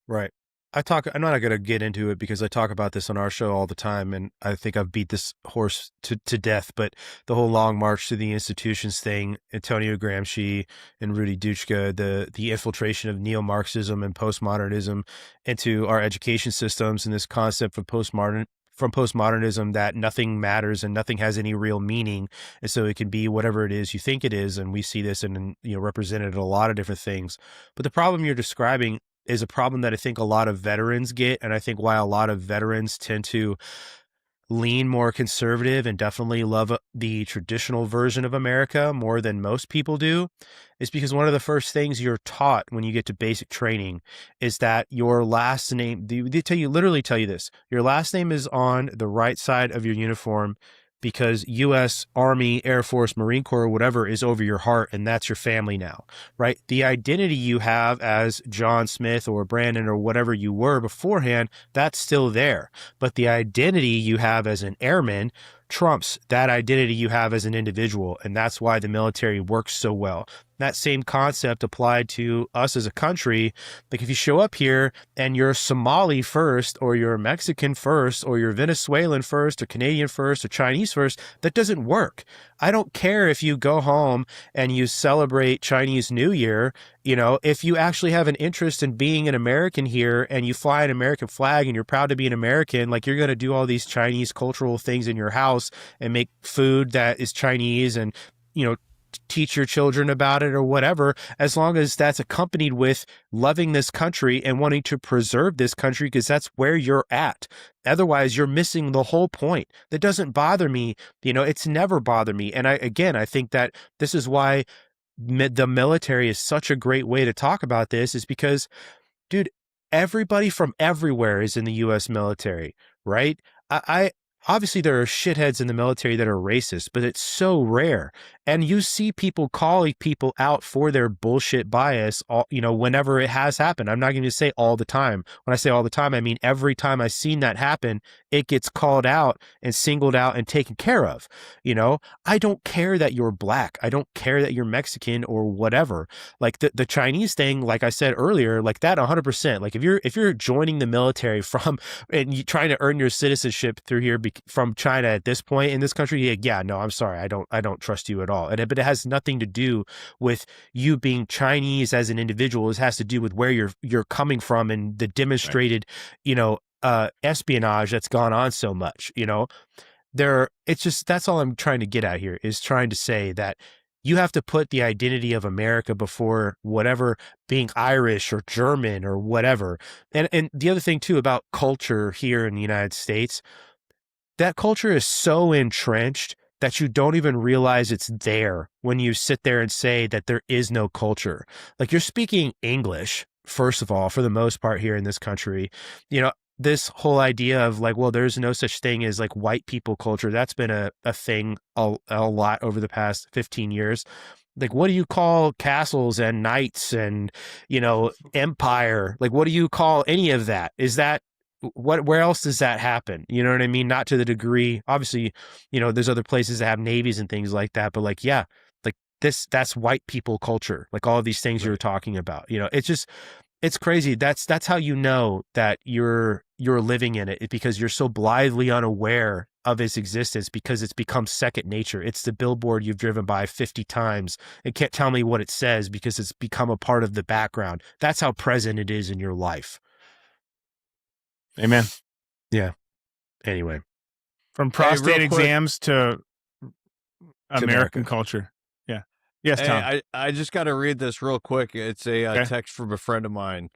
S2: Right. I'm not going to get into it because I talk about this on our show all the time, and I think I've beat this horse to death, but the whole long march to the institutions thing, Antonio Gramsci and Rudy Duchka, the infiltration of neo-Marxism and postmodernism into our education systems, and this concept of postmodernism that nothing matters and nothing has any real meaning, and so it can be whatever it is you think it is, and we see this in represented in a lot of different things. But the problem you're describing is a problem that I think a lot of veterans get, and I think why a lot of veterans tend to lean more conservative and definitely love the traditional version of America more than most people do, is because one of the first things you're taught when you get to basic training is that your last name, they literally tell you this, your last name is on the right side of your uniform because U.S. Army, Air Force, Marine Corps, whatever is over your heart, and that's your family now, right? The identity you have as John Smith or Brandon or whatever you were beforehand, that's still there. But the identity you have as an airman trumps that identity you have as an individual, and that's why the military works so well. That same concept applied to us as a country. Like if you show up here and you're Somali first, or you're Mexican first, or you're Venezuelan first, or Canadian first, or Chinese first, that doesn't work. I don't care if you go home and you celebrate Chinese New Year. If you actually have an interest in being an American here and you fly an American flag and you're proud to be an American, like you're going to do all these Chinese cultural things in your house and make food that is Chinese and, teach your children about it or whatever, as long as that's accompanied with loving this country and wanting to preserve this country because that's where you're at. Otherwise, you're missing the whole point. That doesn't bother me. It's never bothered me. And I think that this is why the military is such a great way to talk about this, is because, dude, everybody from everywhere is in the U.S. military, right? I obviously there are shitheads in the military that are racist, but it's so rare. And you see people calling people out for their bullshit bias, whenever it has happened. I'm not going to say all the time. When I say all the time, I mean every time I've seen that happen, it gets called out and singled out and taken care of. I don't care that you're black. I don't care that you're Mexican or whatever. Like the Chinese thing, like I said earlier, like that 100%. Like if you're joining the military and you trying to earn your citizenship through here from China at this point in this country, no, I'm sorry, I don't trust you at all. But it has nothing to do with you being Chinese as an individual. It has to do with where you're coming from and the demonstrated, espionage that's gone on so much. It's just, that's all I'm trying to get at here, is trying to say that you have to put the identity of America before whatever, being Irish or German or whatever. And the other thing too about culture here in the United States, that culture is so entrenched that you don't even realize it's there when you sit there and say that there is no culture. Like, you're speaking English, first of all, for the most part here in this country. This whole idea of like, well, there's no such thing as like white people culture. That's been a thing a lot over the past 15 years. Like, what do you call castles and knights and, empire? Like, what do you call any of that? Is that, where else does that happen? You know what I mean? Not to the degree, obviously, there's other places that have navies and things like that, but like, yeah, like that's white people culture. Like all of these things you're talking about, it's crazy. That's how that you're living in it, because you're so blithely unaware of its existence, because it's become second nature. It's the billboard you've driven by 50 times and can't tell me what it says because it's become a part of the background. That's how present it is in your life.
S4: Amen.
S2: Yeah. Anyway,
S4: from prostate exams to American culture. Yeah. Yes, Tom.
S3: Hey, I just got to read this real quick. It's a text from a friend of mine.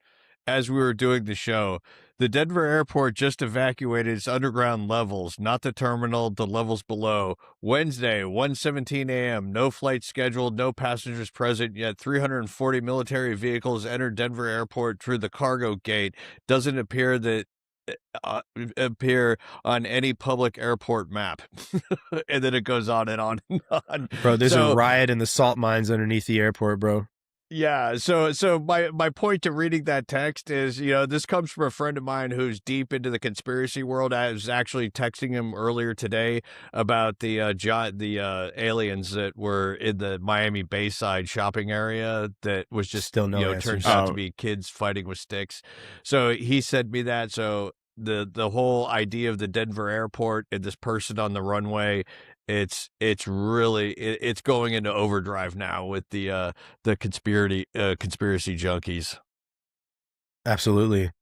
S3: As we were doing the show, The Denver airport just evacuated its underground levels, not the terminal, the levels below. Wednesday, 1:17 a.m. No flight scheduled, no passengers present, yet 340 military vehicles entered Denver airport through the cargo gate. Doesn't appear that appear on any public airport map. And then it goes on and on and on.
S2: Bro, there's a riot in the salt mines underneath the airport, bro.
S3: Yeah, so my point to reading that text is, this comes from a friend of mine who's deep into the conspiracy world. I was actually texting him earlier today about the aliens that were in the Miami Bayside shopping area that was just
S2: Still no answers.
S3: turns out to be kids fighting with sticks. So he sent me that. So the whole idea of the Denver airport and this person on the runway, it's going into overdrive now with the conspiracy junkies.
S2: Absolutely.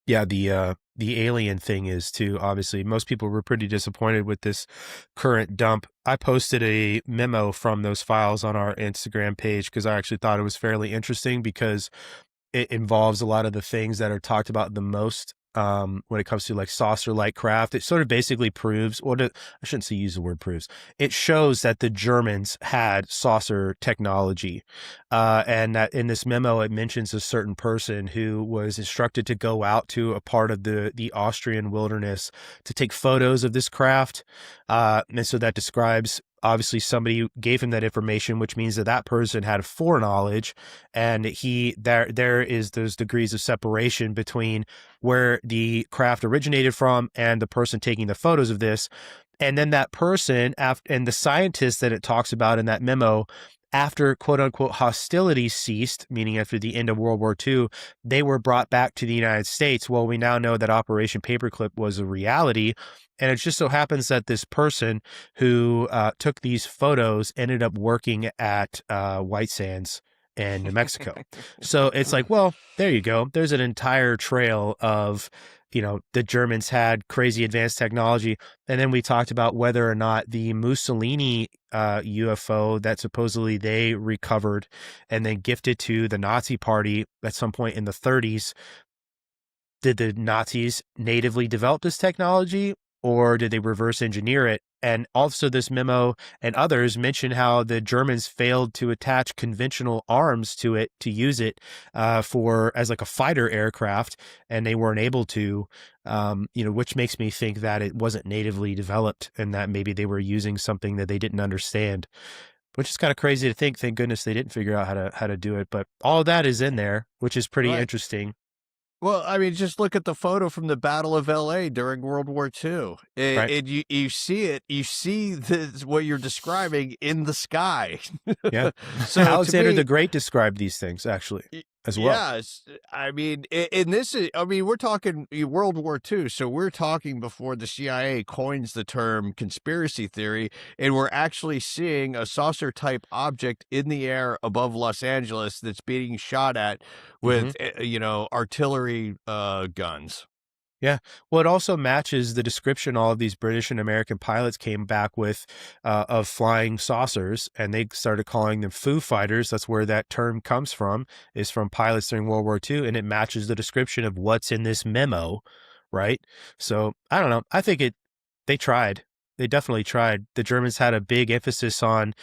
S2: Yeah, the alien thing is too. Obviously, most people were pretty disappointed with this current dump. I posted a memo from those files on our Instagram page because I actually thought it was fairly interesting because it involves a lot of the things that are talked about the most when it comes to like saucer-like craft. It sort of basically proves, I shouldn't say use the word proves. It shows that the Germans had saucer technology. And that in this memo, it mentions a certain person who was instructed to go out to a part of the Austrian wilderness to take photos of this craft. And so that describes, obviously somebody gave him that information, which means that person had foreknowledge, and there is those degrees of separation between where the craft originated from and the person taking the photos of this. And then that person, and the scientists that it talks about in that memo, after quote unquote hostilities ceased, meaning after the end of World War II, they were brought back to the United States. Well, we now know that Operation Paperclip was a reality. And it just so happens that this person who took these photos ended up working at White Sands in New Mexico. So it's like, well, there you go. There's an entire trail of, the Germans had crazy advanced technology. And then we talked about whether or not the Mussolini UFO that supposedly they recovered and then gifted to the Nazi party at some point in the 30s. Did the Nazis natively develop this technology, or did they reverse engineer it? And also this memo and others mention how the Germans failed to attach conventional arms to it to use it as like a fighter aircraft, and they weren't able to, which makes me think that it wasn't natively developed and that maybe they were using something that they didn't understand, which is kind of crazy to think. Thank goodness they didn't figure out how to do it. But all of that is in there, which is pretty interesting.
S3: Well, I mean, just look at the photo from the Battle of L.A. during World War II. And you see it. You see what you're describing in the sky.
S2: Yeah. So Alexander the Great described these things, actually, as well.
S3: Yes. I mean, we're talking World War II. So we're talking before the CIA coins the term conspiracy theory. And we're actually seeing a saucer-type object in the air above Los Angeles that's being shot at with, artillery guns.
S2: Yeah. Well, it also matches the description all of these British and American pilots came back with of flying saucers, and they started calling them Foo Fighters. That's where that term comes from, is from pilots during World War II, and it matches the description of what's in this memo, right? So, I don't know. I think they tried. They definitely tried. The Germans had a big emphasis on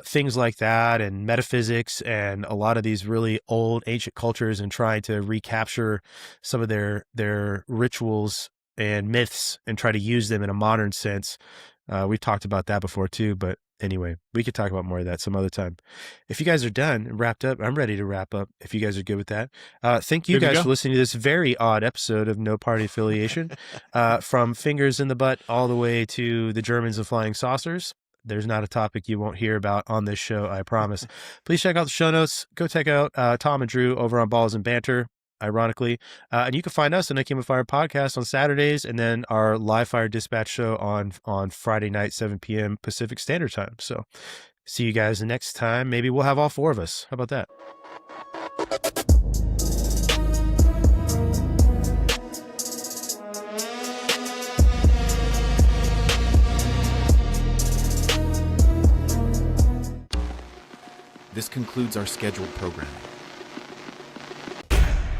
S2: things like that and metaphysics and a lot of these really old ancient cultures, and trying to recapture some of their rituals and myths and try to use them in a modern sense. We've talked about that before too, but anyway, we could talk about more of that some other time. If you guys are done and wrapped up, I'm ready to wrap up if you guys are good with that. Thank you guys for listening to this very odd episode of No Party Affiliation. From fingers in the butt all the way to the Germans and flying saucers. There's not a topic you won't hear about on this show, I promise. Please check out the show notes. Go check out Tom and Drew over on Balls and Banter, ironically. And you can find us on No Game of Fire podcast on Saturdays, and then our Live Fire Dispatch show on Friday night, 7 p.m. Pacific Standard Time. So see you guys next time. Maybe we'll have all four of us. How about that?
S5: This concludes our scheduled programming.